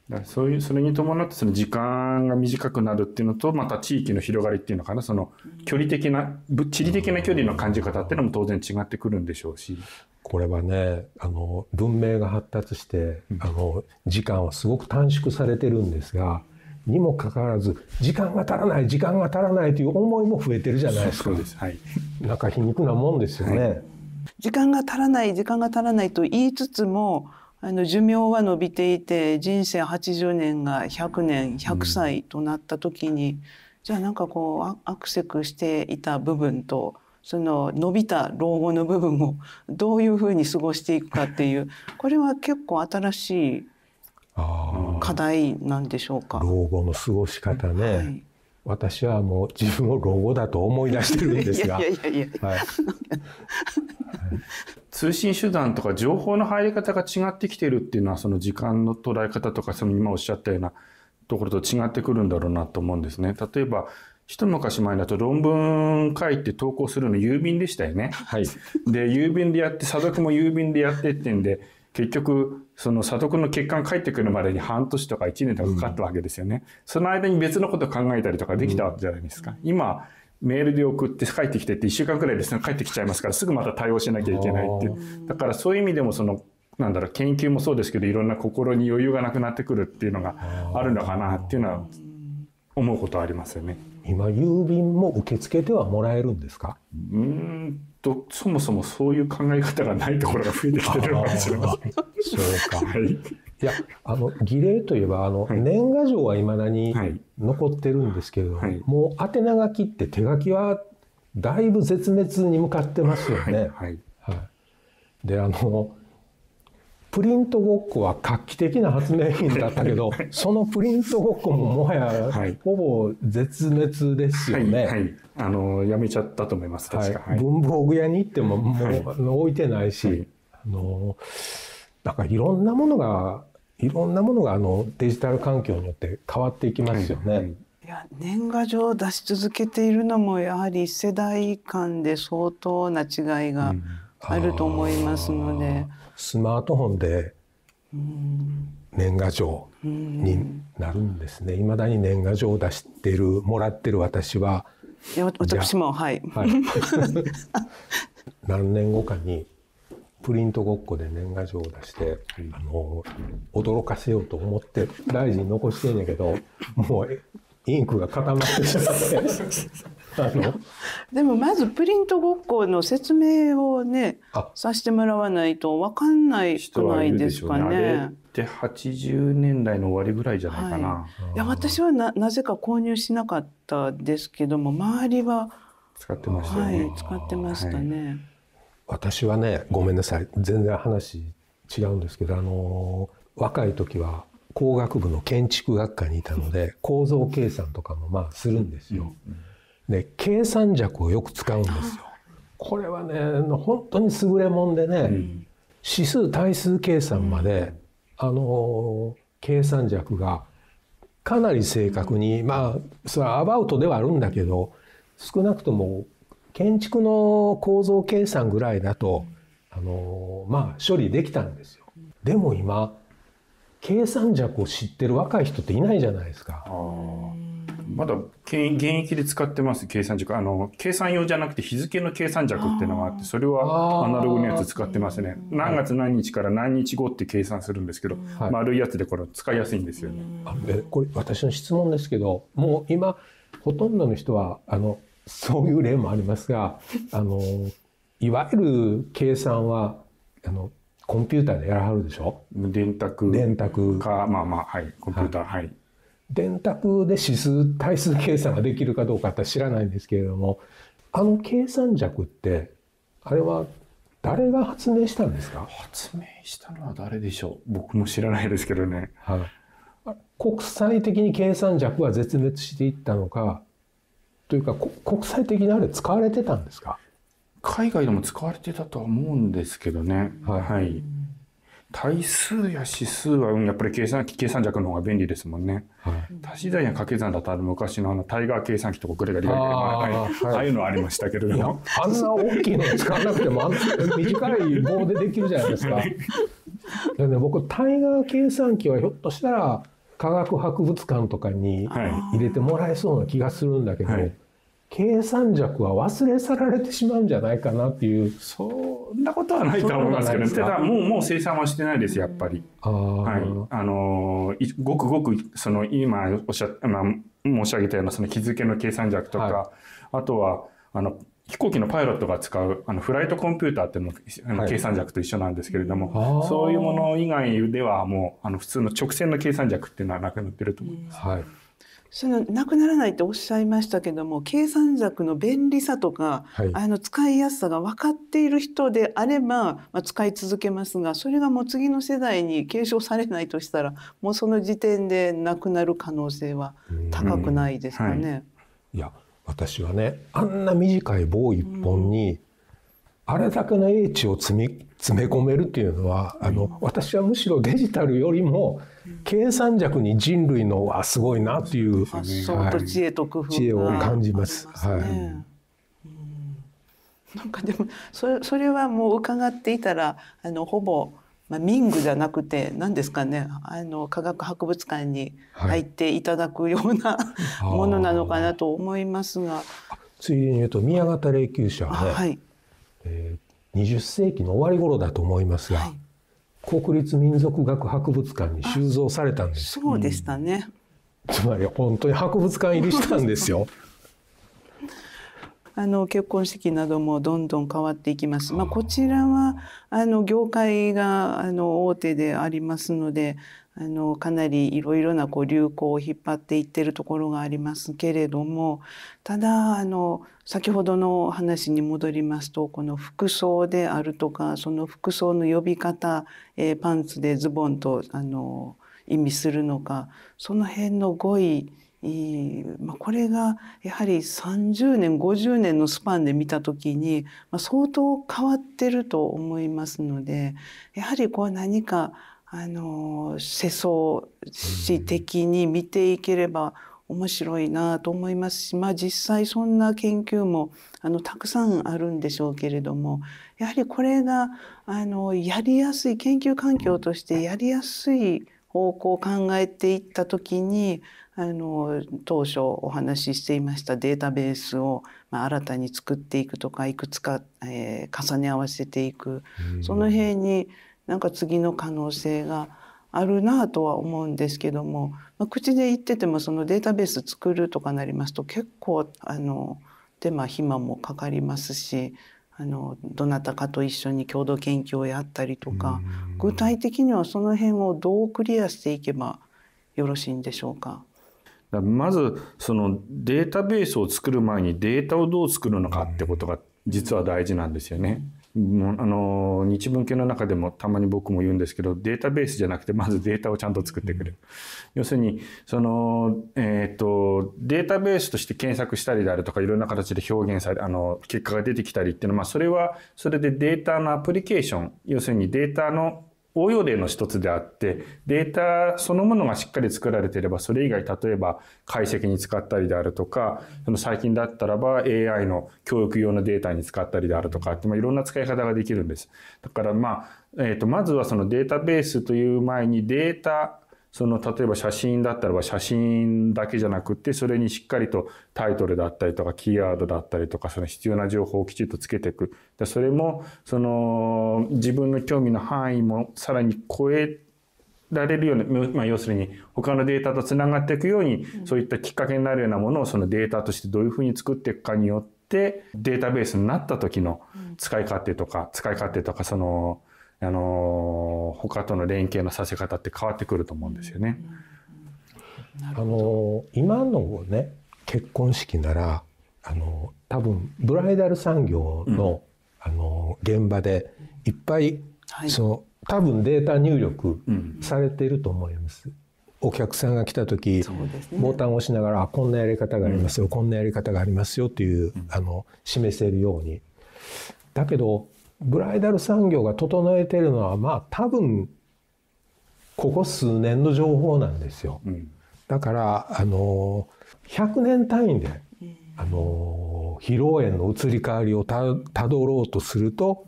だからそれに伴ってその時間が短くなるっていうのと、また地域の広がりっていうのかな、その距離的な地理的な距離の感じ方っていうのも当然違ってくるんでしょうし、これはね文明が発達して時間はすごく短縮されてるんですが、にもかかわらず時間が足らない時間が足らないという思いも増えてるじゃないですか。そうです、はい、なんか皮肉なもんですよね。はい、時間が足らない時間が足らないと言いつつも寿命は伸びていて、人生80年が100年100歳となった時に、じゃあなんかこうアクセクしていた部分とその伸びた老後の部分をどういうふうに過ごしていくかっていう、これは結構新しい課題なんでしょうか。老後の過ごし方ね、はい、私はもう自分を老後だと思い出してるんですが通信手段とか情報の入り方が違ってきてるっていうのは、その時間の捉え方とかその今おっしゃったようなところと違ってくるんだろうなと思うんですね。例えば一昔前だと論文書いて投稿するの郵便でしたよね。はい、で郵便でやって査読も郵便でやってってんで、結局その査読の結果が返ってくるまでに半年とか1年とかかかったわけですよね。その間に別のことを考えたりとかできたわけじゃないですか。今メールで送って帰ってきてって1週間くらいですね帰ってきちゃいますから、すぐまた対応しなきゃいけないっていう。だからそういう意味でもその研究もそうですけど、いろんな心に余裕がなくなってくるっていうのがあるのかなっていうのは思うことはありますよね。今郵便も受け付けてはもらえるんですか？そもそもそういう考え方がないところが増えてきてるのかもしれません。そうか。はい。いや儀礼といえば年賀状はいまだに残ってるんですけれど、はい、もう宛名書きって手書きはだいぶ絶滅に向かってますよね。はいはいはい、でプリントごっこは画期的な発明品だったけどそのプリントごっこももはやほぼ絶滅ですよね。はいはい、やめちゃったと思います。確か、はい、文房具屋に行ってももう置いてないし、はい、なんかいろんなものがデジタル環境によって変わっていきますよね。はいはい、いや年賀状を出し続けているのもやはり世代間で相当な違いがあると思いますので、スマートフォンで年賀状になるんですね。未だに年賀状を出してもらってる私は、いや私もはい、はい、何年後かにプリントごっこで年賀状を出して、驚かせようと思って大事に残してんやけど、もうインクが固まってしまってでもまずプリントごっこの説明をねさせてもらわないと分かんないくないですかね。あれって80年代の終わりぐらいじゃないかな。はい、いや私はなぜか購入しなかったですけども、周りは使ってましたよね。はい、使ってましたね。はい、私はね、ごめんなさい、全然話違うんですけど、若い時は工学部の建築学科にいたので構造計算とかもするんですよ。で計算尺をよく使うんですよ。これはね本当に優れもんでね、指数対数計算まで計算尺がかなり正確に、それはアバウトではあるんだけど、少なくとも建築の構造計算ぐらいだと処理できたんですよ。でも今計算尺を知ってる若い人っていないじゃないですか。まだ現役で使ってます計算軸。計算用じゃなくて日付の計算軸っていうのがあって、それはアナログのやつ使ってますね。何月何日から何日後って計算するんですけど、丸いやつでこれ使いやすいんですよね。これ私の質問ですけど、もう今ほとんどの人はそういう例もありますが、いわゆる計算はコンピューターでやらはるでしょ。電卓か、はい、コンピューター、はい。電卓で指数対数計算ができるかどうかって知らないんですけれども、計算尺ってあれは誰が発明したんですか？発明したのは誰でしょう。僕も知らないですけどね。国際的に計算尺は絶滅していったのかというか、国際的にあれ使われてたんですか？海外でも使われてたとは思うんですけどね。はい。対数や指数はやっぱり計算尺の方が便利ですもんね。足し算や掛け算だと昔のタイガー計算機とかグレガリガリ、ああいうのありましたけれども。あんな大きいの使わなくても短い棒でできるじゃないですか。でね、僕タイガー計算機はひょっとしたら科学博物館とかに入れてもらえそうな気がするんだけど、計算尺は忘れ去られてしまうんじゃないかなっていう。そんなことはないと思いますけど、ただもう生産はしてないです、やっぱり。はい。ごくごく今申し上げたようなその日付の計算尺とか、あとは飛行機のパイロットが使うフライトコンピューターっていうの計算尺と一緒なんですけれども、そういうもの以外ではもう普通の直線の計算尺っていうのはなくなってると思います。なくならないっておっしゃいましたけども、計算尺の便利さとか、使いやすさが分かっている人であれば、使い続けますが、それがもう次の世代に継承されないとしたら、もうその時点でなくなる可能性は高くないですかね。いや、私はね、あんな短い棒一本にあれだけの英知を詰め込めるっていうのは、私はむしろデジタルよりも計算尺に人類のはすごいなっていう発想と知恵と工夫が知恵を感じます。なんかでもそれはもう伺っていたらほぼ民具じゃなくて何ですかね、科学博物館に入っていただくようなものなのかなと思いますが、ついでに言うと宮方霊柩車はね、20世紀の終わり頃だと思いますが、国立民族学博物館に収蔵されたんです。そうでしたね。つまり本当に博物館入りしたんですよ。結婚式などもどんどん変わっていきます。こちらは業界が大手でありますので、かなりいろいろな流行を引っ張っていってるところがありますけれども、ただ先ほどの話に戻りますと、この服装であるとか、その服装の呼び方、パンツでズボンと意味するのか、その辺の語彙、これがやはり30年50年のスパンで見た時に相当変わってると思いますので、やはり何か世相史的に見ていければ面白いなと思いますし、実際そんな研究もたくさんあるんでしょうけれども、やはりこれがやりやすい研究環境としてやりやすい方向を考えていった時に、当初お話ししていましたデータベースを新たに作っていくとか、いくつか、重ね合わせていく、その辺になんか次の可能性があるなとは思うんですけども、口で言っててもそのデータベース作るとかなりますと結構手間暇もかかりますし、どなたかと一緒に共同研究をやったりとか、具体的にはその辺をどうクリアしていけばよろしいんでしょうか。まずそのデータベースを作る前にデータをどう作るのかってことが実は大事なんですよね。日文系の中でもたまに僕も言うんですけど、データベースじゃなくてまずデータをちゃんと作ってくれる。要するにデータベースとして検索したりであるとか、いろんな形で表現され結果が出てきたりっていうのは、それはそれでデータのアプリケーション、要するにデータの応用例の一つであって、データそのものがしっかり作られていれば、それ以外例えば解析に使ったりであるとか、最近だったらば AI の教育用のデータに使ったりであるとかって、いろんな使い方ができるんです。だからまずはそのデータベースという前にデータその例えば写真だったらば写真だけじゃなくて、それにしっかりとタイトルだったりとかキーワードだったりとか、その必要な情報をきちっとつけていく。でそれもその自分の興味の範囲もさらに超えられるような、要するに他のデータとつながっていくように、そういったきっかけになるようなものをそのデータとしてどういうふうに作っていくかによって、データベースになった時の使い勝手とかその他との連携のさせ方って変わってくると思うんですよね。今のね結婚式なら多分ブライダル産業の、現場でいっぱい、多分データ入力されていると思います。お客さんが来た時、ボタンを押しながらこんなやり方がありますよ、こんなやり方がありますよっていう示せるように。だけどブライダル産業が整えているのは多分ここ数年の情報なんですよ。だから100年単位で披露宴の移り変わりをたどろうとすると、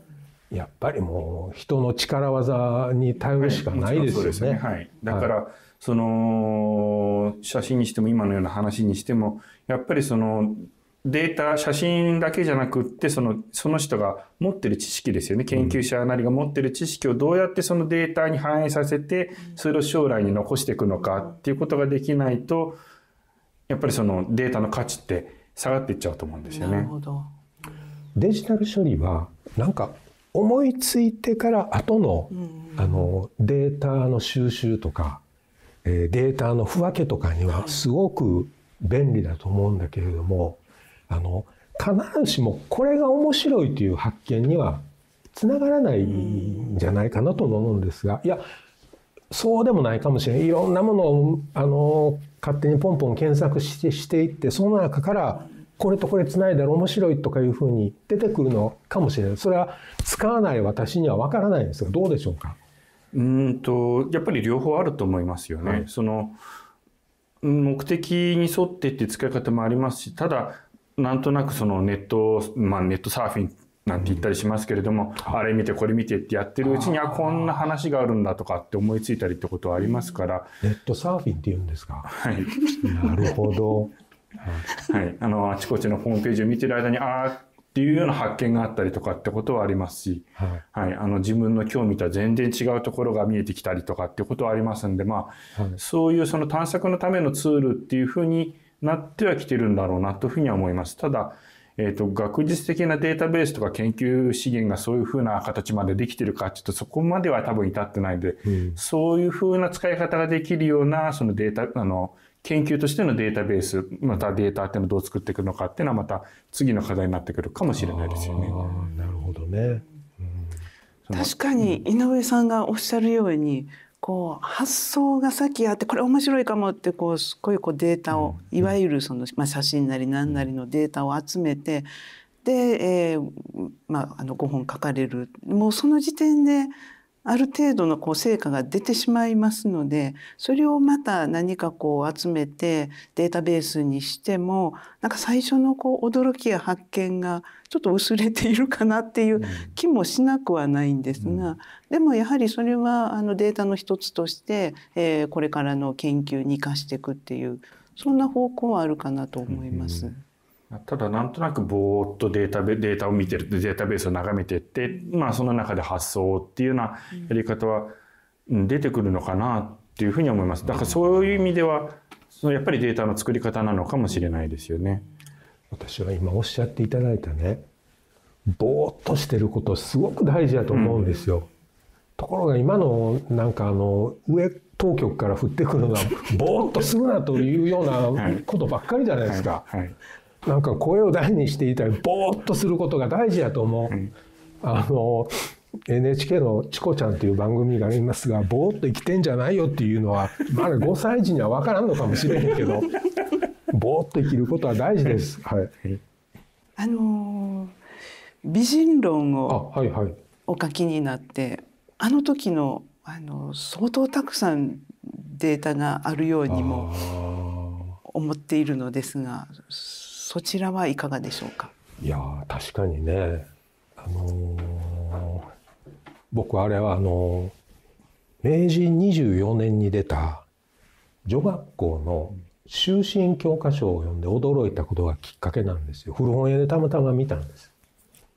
やっぱりもう人の力技に頼るしかないですよね。だから、その写真にしても今のような話にしても、やっぱりそのデータ、写真だけじゃなくってその人が持ってる知識ですよね。研究者なりが持ってる知識をどうやってそのデータに反映させて、それを将来に残していくのかっていうことができないと、やっぱりそのデータの価値って下がっていっちゃうと思うんですよね。なるほど。デジタル処理はなんか思いついてから後の、データの収集とか、データの付分けとかにはすごく便利だと思うんだけれども、必ずしもこれが面白いという発見にはつながらないんじゃないかなと思うんですが、いやそうでもないかもしれない。いろんなものを勝手にポンポン検索していって、その中からこれとこれつないだら面白いとかいうふうに出てくるのかもしれない。それは使わない私には分からないんですが、どうでしょうか。やっぱり両方あると思いますよね。その目的に沿ってって使い方もありますし、ただなんとなくそのネットサーフィンなんて言ったりしますけれども、あれ見てこれ見てってやってるうちに、こんな話があるんだとかって思いついたりってことはありますから。ネットサーフィンって言うんですか。はい。なるほど。はい。あちこちのホームページを見てる間にっていうような発見があったりとかってことはありますし、はい。自分の興味とは全然違うところが見えてきたりとかってことはありますんで、そういうその探索のためのツールっていうふうになってはきてるんだろうなというふうには思います。ただ、学術的なデータベースとか研究資源がそういうふうな形までできてるかちょっとそこまでは多分至ってないので、そういうふうな使い方ができるようなそのデータ研究としてのデータベース、またデータっていうのをどう作っていくのかっていうのはまた次の課題になってくるかもしれないですよね。なるほどね。確かに井上さんがおっしゃるように、発想が先あってこれ面白いかもってすごいデータを、いわゆるその、写真なり何なりのデータを集めて、で、5本書かれる、もうその時点である程度の成果が出てしまいますので、それをまた何か集めてデータベースにしても、なんか最初の驚きや発見がちょっと薄れているかなっていう気もしなくはないんですが、でもやはりそれはデータの一つとして、これからの研究に生かしていくっていう、そんな方向はあるかなと思います。ただなんとなくぼーっとデータを見てる、データベースを眺めていって、その中で発想っていうようなやり方は出てくるのかなっていうふうに思います。だからそういう意味ではやっぱりデータの作り方なのかもしれないですよね。私は今おっしゃっていただいたね、ぼーっとしてることすごく大事だと思うんですよ。ところが今のなんか上当局から降ってくるのはぼーっとするなというようなことばっかりじゃないですか。なんか声を大にしていたりぼーっとすることが大事だと思う。NHK の「チコちゃん」という番組がありますが、ぼーっと生きてんじゃないよっていうのはまだ5歳児には分からんのかもしれへんけど、ぼーっと生きることは大事です。美人論をお書きになって、あの時の相当たくさんデータがあるようにも思っているのですが、そちらはいかがでしょうか。いや確かにね、僕あれは明治24年に出た女学校の就寝教科書を読んで驚いたことがきっかけなんですよ。古本屋でたまたま見たんです。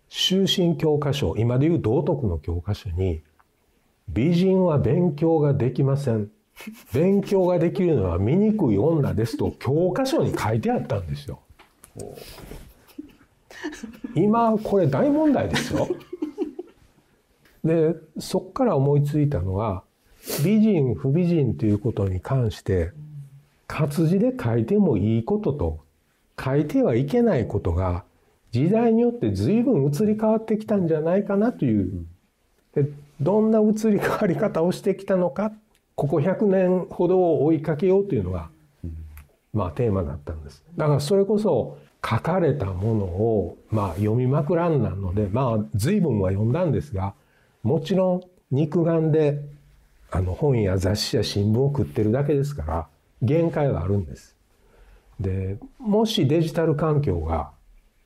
就寝教科書、今でいう道徳の教科書に、美人は勉強ができません。勉強ができるのは醜い女ですと教科書に書いてあったんですよ。今これ大問題ですよ。でそこから思いついたのは、美人不美人ということに関して活字で書いてもいいことと書いてはいけないことが時代によって随分移り変わってきたんじゃないかなという。でどんな移り変わり方をしてきたのか、ここ100年ほどを追いかけようというのが、テーマだったんです。だからそれこそ書かれたものを、読みまくらんなので、随分は読んだんですが、もちろん肉眼で本や雑誌や新聞を食ってるだけですから限界はあるんです。でもしデジタル環境が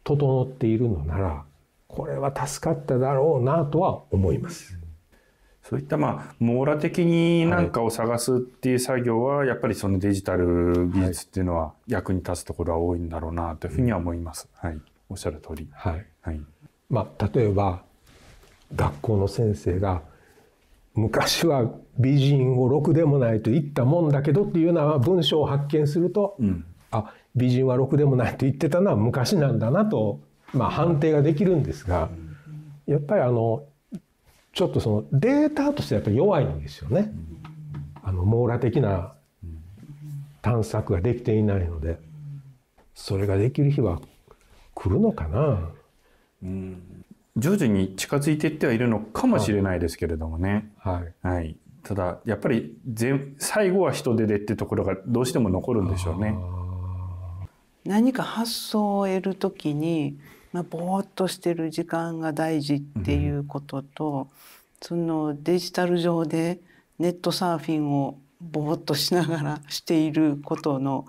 整っているのならこれは助かっただろうなとは思います。そういった網羅的に何かを探すっていう作業はやっぱりそのデジタル技術っていうのは役に立つところは多いんだろうなというふうには思います。はい、おっしゃる通り。はい。はい。例えば学校の先生が昔は美人をろくでもないと言ったもんだけどっていうような文章を発見すると、美人はろくでもないと言ってたのは昔なんだなと、判定ができるんですが、やっぱりちょっとそのデータとしてやっぱり弱いんですよね。網羅的な探索ができていないので、それができる日は来るのかな。徐々に近づいていってはいるのかもしれないですけれどもね。はい。ただやっぱり最後は人手でってところがどうしても残るんでしょうね。何か発想を得るときに、ぼーっとしてる時間が大事っていうことと、そのデジタル上でネットサーフィンをぼーっとしながらしていることの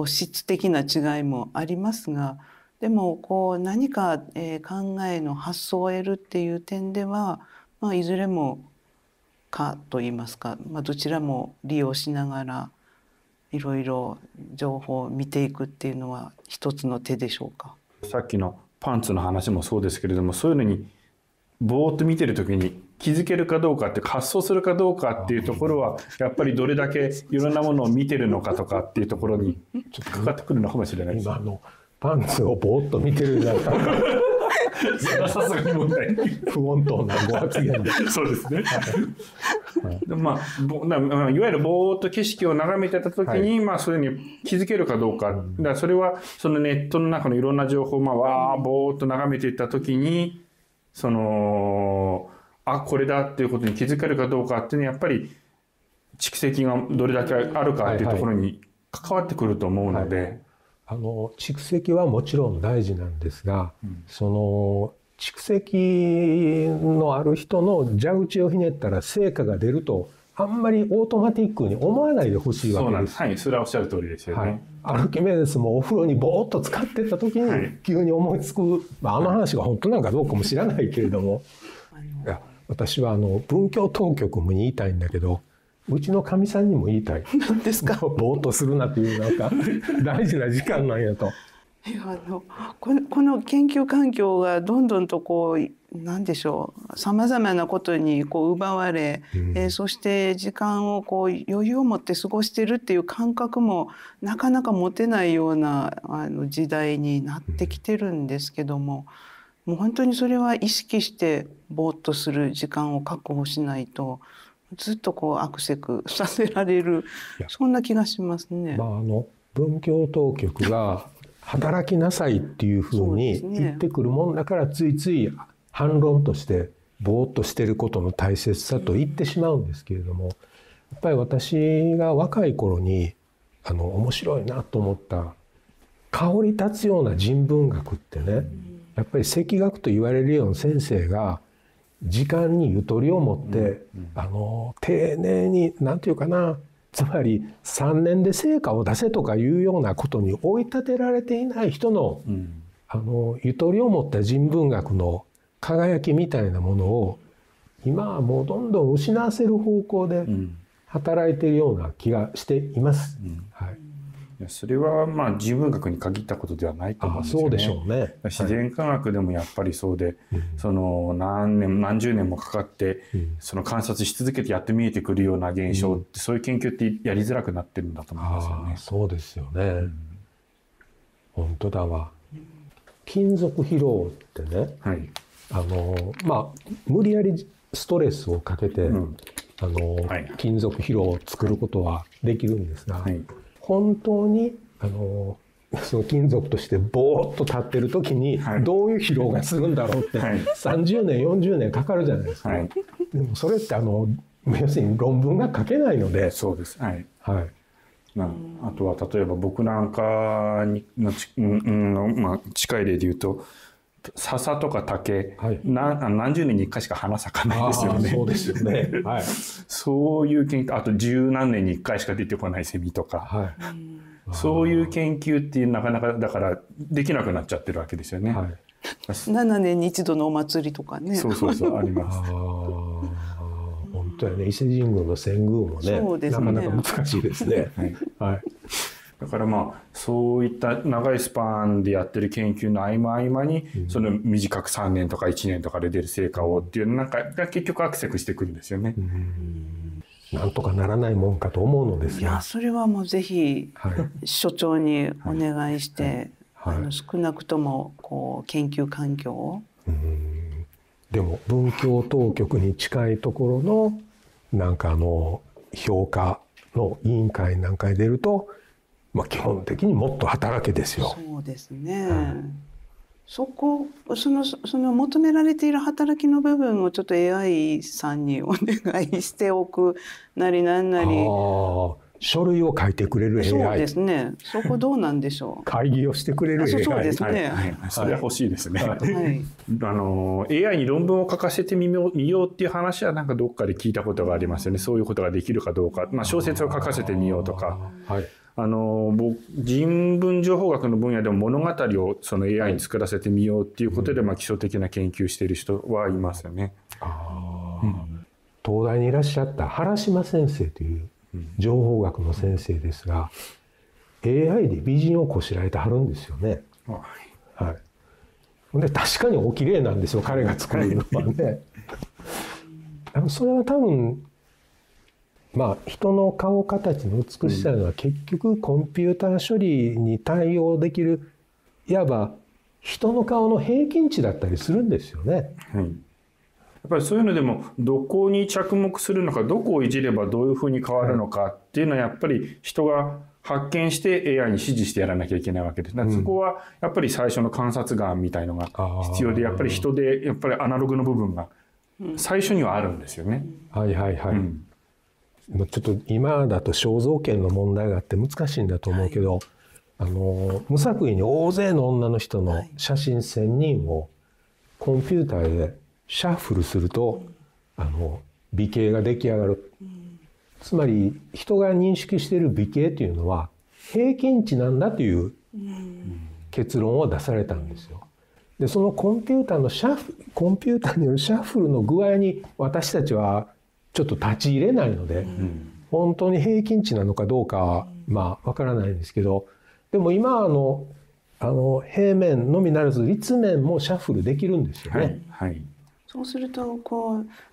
質的な違いもありますが、でも何か考えの発想を得るっていう点では、いずれもかと言いますか、どちらも利用しながらいろいろ情報を見ていくっていうのは一つの手でしょうか。さっきのパンツの話もそうですけれども、そういうのにぼーっと見てる時に気づけるかどうかって発想するかどうかっていうところはやっぱりどれだけいろんなものを見てるのかとかっていうところにちょっとかかってくるのかもしれないです。今パンツをぼーっと見てるなんかさすがに問題不穏当なご発言で。そうですね。いわゆるぼーっと景色を眺めてた時に、それに気づけるかどうか。だからそれはそのネットの中のいろんな情報をぼーっと眺めていった時にこれだっていうことに気づけるかどうかっていうのはやっぱり蓄積がどれだけあるかっていうところに関わってくると思うので。蓄積はもちろん大事なんですが、その蓄積のある人の蛇口をひねったら成果が出るとあんまりオートマティックに思わないでほしいわけです。はい、それはおっしゃる通りですよね。アルキメデスもお風呂にぼーっと使ってた時に急に思いつく、あの話が本当なんかどうかも知らないけれども、いや私は文教当局も言いたいんだけど、うちのかみさんにも言いたい。何ですか。ぼーっとするなっていうなんか大事な時間なんやと。この研究環境がどんどんと何でしょう、さまざまなことに奪われ、そして時間を余裕を持って過ごしてるっていう感覚もなかなか持てないような時代になってきてるんですけども、もう本当にそれは意識してぼーっとする時間を確保しないとずっとアクセクさせられる、そんな気がしますね。文教当局が働きなさいっていうふうに言ってくるもんだから、ついつい反論としてぼーっとしてることの大切さと言ってしまうんですけれども、やっぱり私が若い頃に面白いなと思った香り立つような人文学ってね、やっぱり赤学と言われるような先生が時間にゆとりを持って、丁寧に何て言うかな、つまり3年で成果を出せとかいうようなことに追い立てられていない人の、ゆとりを持った人文学の輝きみたいなものを今はもうどんどん失わせる方向で働いているような気がしています。はい。いやそれはまあ人文学に限ったことではないと思うんですよね。そうでしょうね。自然科学でもやっぱりそうで、その何十年もかかって、その観察し続けてやって見えてくるような現象って、そういう研究ってやりづらくなってるんだと思いますよね。そうですよね。本当だわ。金属疲労ってね、はい、まあ無理やりストレスをかけて、金属疲労を作ることはできるんですが、本当にその金属としてボーッと立ってる時にどういう疲労がするんだろうって30年40年かかるじゃないですか。でもそれって要するに論文が書けないので。そうです。はい。はい。あとは例えば僕なんかの近い例で言うと笹とか竹、何十年に1回しか花咲かないですよね。そうですよね。はい。そういう研究、あと十何年に1回しか出てこないセミとか、そういう研究っていうなかなかだからできなくなっちゃってるわけですよね。7年に一度のお祭りとかね。そうあります。本当やね。伊勢神宮の遷宮もね、なかなか難しいですね。はい。だからまあそういった長いスパンでやってる研究の合間合間に、その短く3年とか1年とかで出る成果をっていうなんか結局アクセスしてくるんですよね。なんとかならないもんかと思うのですが。いやそれはもうぜひ所長にお願いして、少なくともこう研究環境を。でも文教当局に近いところのなんか評価の委員会なんかに出ると。基本的にもっと働けですよ。そうですね。その求められている働きの部分をちょっと AI さんにお願いしておくなりなんなり。書類を書いてくれる AI。そうですね。そこどうなんでしょう。会議をしてくれる AI。そうですね。それは欲しいですね。AI に論文を書かせてみようっていう話はなんかどっかで聞いたことがありますよね。そういうことができるかどうか。小説を書かせてみようとか。人文情報学の分野でも物語をその AI に作らせてみようっていうことで基礎的な研究している人はいますよね。東大にいらっしゃった原島先生という情報学の先生ですが、AI で美人をこしらえてはるんですよね。で確かにお綺麗なんですよ、彼が作るのはね。それは多分人の顔形の美しさのは結局コンピューター処理に対応できるいわば人の顔の平均値だったりするんですよね。やっぱりそういうのでもどこに着目するのか、どこをいじればどういうふうに変わるのかっていうのはやっぱり人が発見して AI に指示してやらなきゃいけないわけです。そこはやっぱり最初の観察眼みたいのが必要で、やっぱり人でやっぱりアナログの部分が最初にはあるんですよね。ちょっと今だと肖像権の問題があって難しいんだと思うけど、無作為に大勢の女の人の写真1000人をコンピューターでシャッフルすると美形が出来上がる。つまり人が認識している美形というのは平均値なんだという結論を出されたんですよ。でそのコンピューターによるシャッフルの具合に私たちはちょっと立ち入れないので、本当に平均値なのかどうかはわからないんですけど、でも今平面のみならず立面もシャッフルできるんですよね。そうすると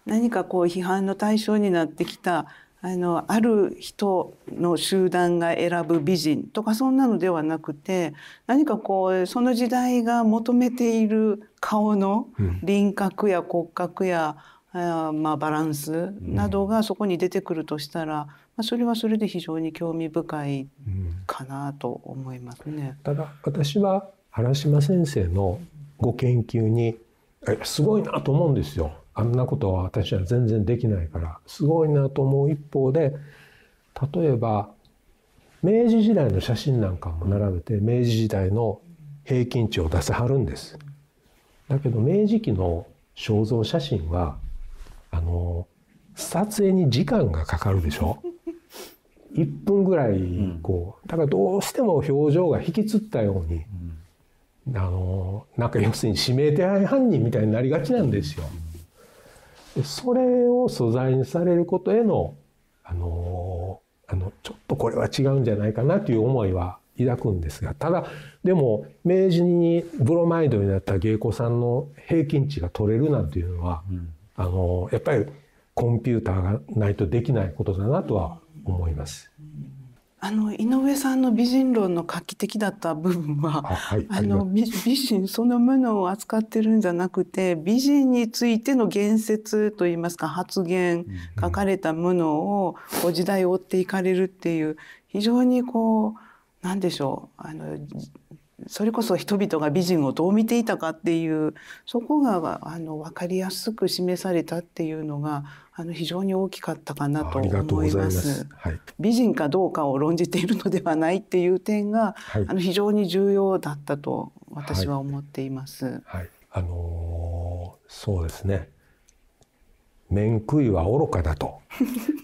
何か批判の対象になってきたある人の集団が選ぶ美人とかそんなのではなくて、何かその時代が求めている顔の輪郭や骨格やバランスなどがそこに出てくるとしたら、それはそれで非常に興味深いかなと思いますね。ただ私は原島先生のご研究にすごいなと思うんですよ。あんなことは私は全然できないからすごいなと思う一方で、例えば明治時代の写真なんかも並べて明治時代の平均値を出せはるんです。だけど明治期の肖像写真は撮影に時間がかかるでしょ。1分ぐらいだからどうしても表情が引きつったように、なんか要するに指名手配犯人みたいになりがちなんですよ。でそれを素材にされることへのちょっとこれは違うんじゃないかなという思いは抱くんですが、ただでも明治にブロマイドになった芸妓さんの平均値が取れるなんていうのは、やっぱりコンピューターがないとできないことだなとは思います。井上さんの美人論の画期的だった部分は、はい、美人そのものを扱ってるんじゃなくて、美人についての言説といいますか発言、書かれたものを時代を追っていかれるっていう、非常に何でしょう、それこそ人々が美人をどう見ていたかっていう、そこが分かりやすく示されたっていうのが非常に大きかったかなと思います。はい、美人かどうかを論じているのではないっていう点が、はい、非常に重要だったと私は思っています。はいはい、そうですね。面食いは愚かだと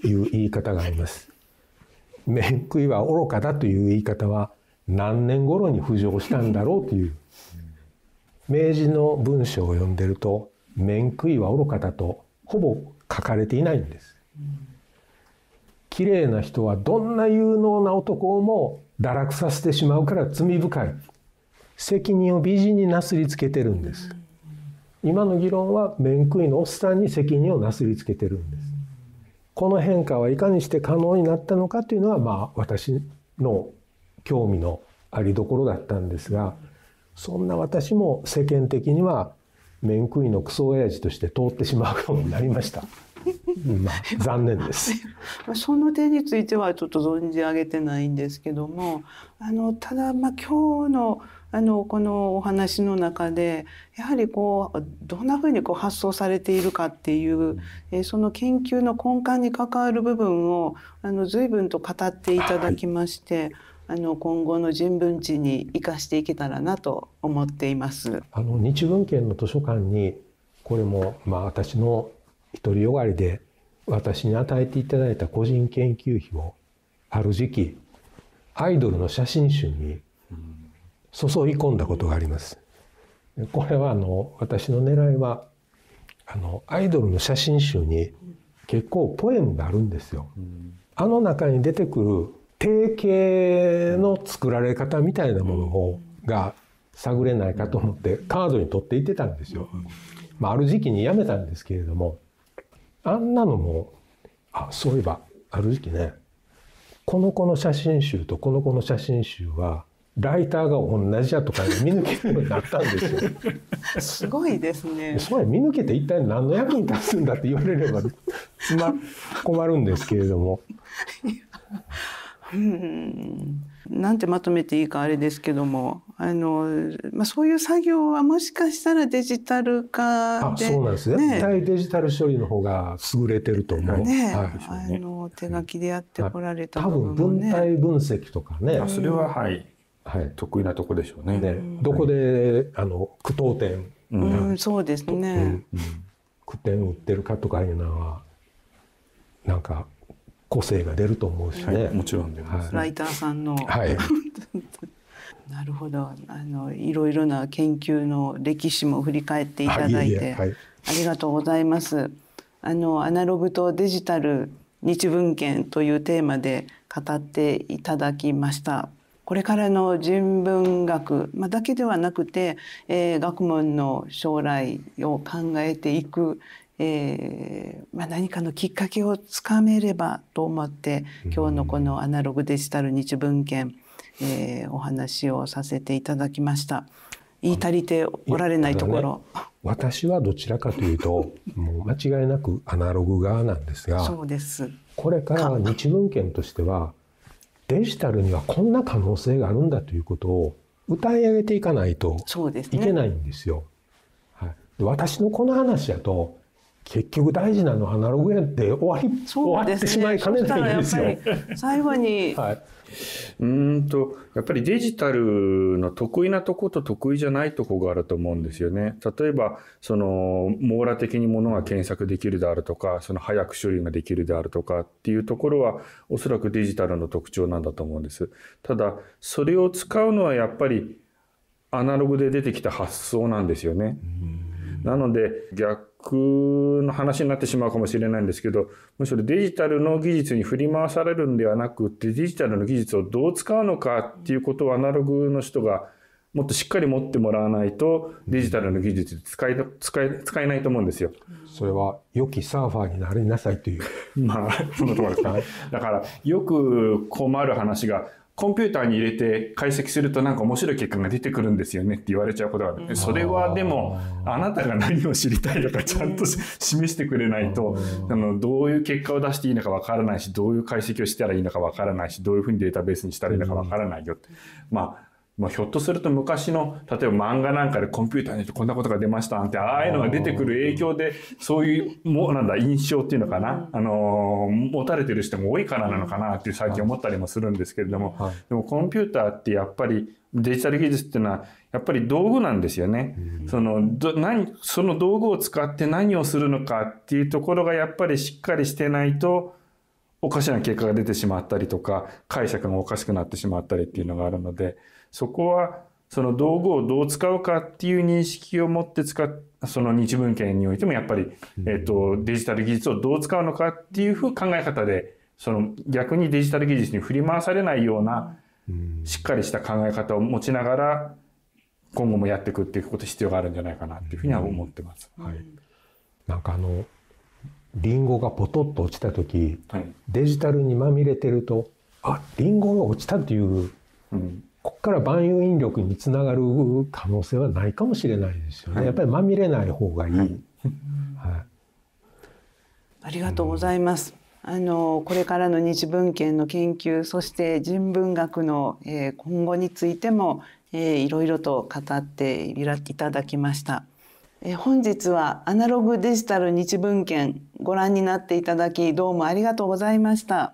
いう言い方があります。面食いは愚かだという言い方は何年頃に浮上したんだろうという。明治の文章を読んでると、面食いは愚かだとほぼ書かれていないんです。綺麗な人はどんな有能な男も堕落させてしまうから罪深い。責任を美人になすりつけてるんです。今の議論は面食いのおっさんに責任をなすりつけてるんです。この変化はいかにして可能になったのかというのは、私の興味のありどころだったんですが、そんな私も世間的には面食いのクソ親父として通ってしまうようになりました。残念です。その点についてはちょっと存じ上げてないんですけども、ただ今日のこのお話の中でやはりどんなふうに発想されているかっていう、その研究の根幹に関わる部分を随分と語っていただきまして、今後の人文知に生かしていけたらなと思っています。日文献の図書館にこれも私の独りよがりで私に与えていただいた個人研究費をある時期アイドルの写真集に注ぎ込んだことがあります。これは私の狙いはアイドルの写真集に結構ポエムがあるんですよ。中に出てくる定型の作られ方みたいなものが探れないかと思ってカードに取っていってたんですよ。ある時期にやめたんですけれども、あんなのもそういえばある時期ね、この子の写真集とこの子の写真集はライターが同じやとか見抜けるようになったんですよ。すごいですね。それ見抜けて一体何の役に立つんだって言われれば困るんですけれども。なんてまとめていいかあれですけども、そういう作業はもしかしたらデジタル化で、そうなんですね。絶対デジタル処理の方が優れてると思う。手書きでやってこられた部分もね、多分文体分析とかね、それは得意なとこでしょうね。どこで句読点、そうですね、句点打ってるかとかいうのはなんか個性が出ると思うしね。もちろん出ます。ライターさんの。なるほど。いろいろな研究の歴史も振り返っていただいて、ありがとうございます。アナログとデジタル日文献というテーマで語っていただきました。これからの人文学、だけではなくて、学問の将来を考えていく、何かのきっかけをつかめればと思って今日のこのアナログデジタル日文献、お話をさせていただきました。言い足りておられないところ、私はどちらかというともう間違いなくアナログ側なんですが、そうです。これから日文献としてはデジタルにはこんな可能性があるんだということを歌い上げていかないといけないんですよ。私のこの話やと結局大事なのはアナログやって終わってしまいかねないんですよ。最後に、やっぱりデジタルの得意なとこと得意じゃないとこがあると思うんですよね。例えば網羅的にものが検索できるであるとか、早く処理ができるであるとかっていうところはおそらくデジタルの特徴なんだと思うんです。ただそれを使うのはやっぱりアナログで出てきた発想なんですよね。なので逆の話になってしまうかもしれないんですけど、むしろデジタルの技術に振り回されるんではなくて、デジタルの技術をどう使うのかっていうことをアナログの人がもっとしっかり持ってもらわないとデジタルの技術使えないと思うんですよ。それは良きサーファーになりなさいという。まあそのところですかね。だからよく困る話が、コンピューターに入れて解析するとなんか面白い結果が出てくるんですよねって言われちゃうことがある。それはでもあなたが何を知りたいのかちゃんと示してくれないと、どういう結果を出していいのかわからないし、どういう解析をしたらいいのかわからないし、どういうふうにデータベースにしたらいいのかわからないよって。ひょっとすると昔の例えば漫画なんかでコンピューターにこんなことが出ましたって、ああいうのが出てくる影響でそういう印象っていうのかな、持たれてる人も多いからなのかなっていう最近思ったりもするんですけれども、でもコンピューターってやっぱりデジタル技術っていうのはやっぱり道具なんですよね。その道具を使って何をするのかっていうところがやっぱりしっかりしてないとおかしな結果が出てしまったりとか、解釈がおかしくなってしまったりっていうのがあるので、そこはその道具をどう使うかっていう認識を持ってその日文献においてもやっぱり、デジタル技術をどう使うのかっていう考え方で、その逆にデジタル技術に振り回されないようなしっかりした考え方を持ちながら今後もやっていくっていうこと必要があるんじゃないかなっていうふうには思ってます。はい、なんかリンゴがポトッと落ちた時、デジタルにまみれてると、リンゴが落ちたっていう、ここから万有引力につながる可能性はないかもしれないですよね。やっぱりまみれない方がいい。ありがとうございます。これからの日文献の研究、そして人文学の今後についてもいろいろと語っていただきました。本日はアナログデジタル日文献ご覧になっていただき、どうもありがとうございました。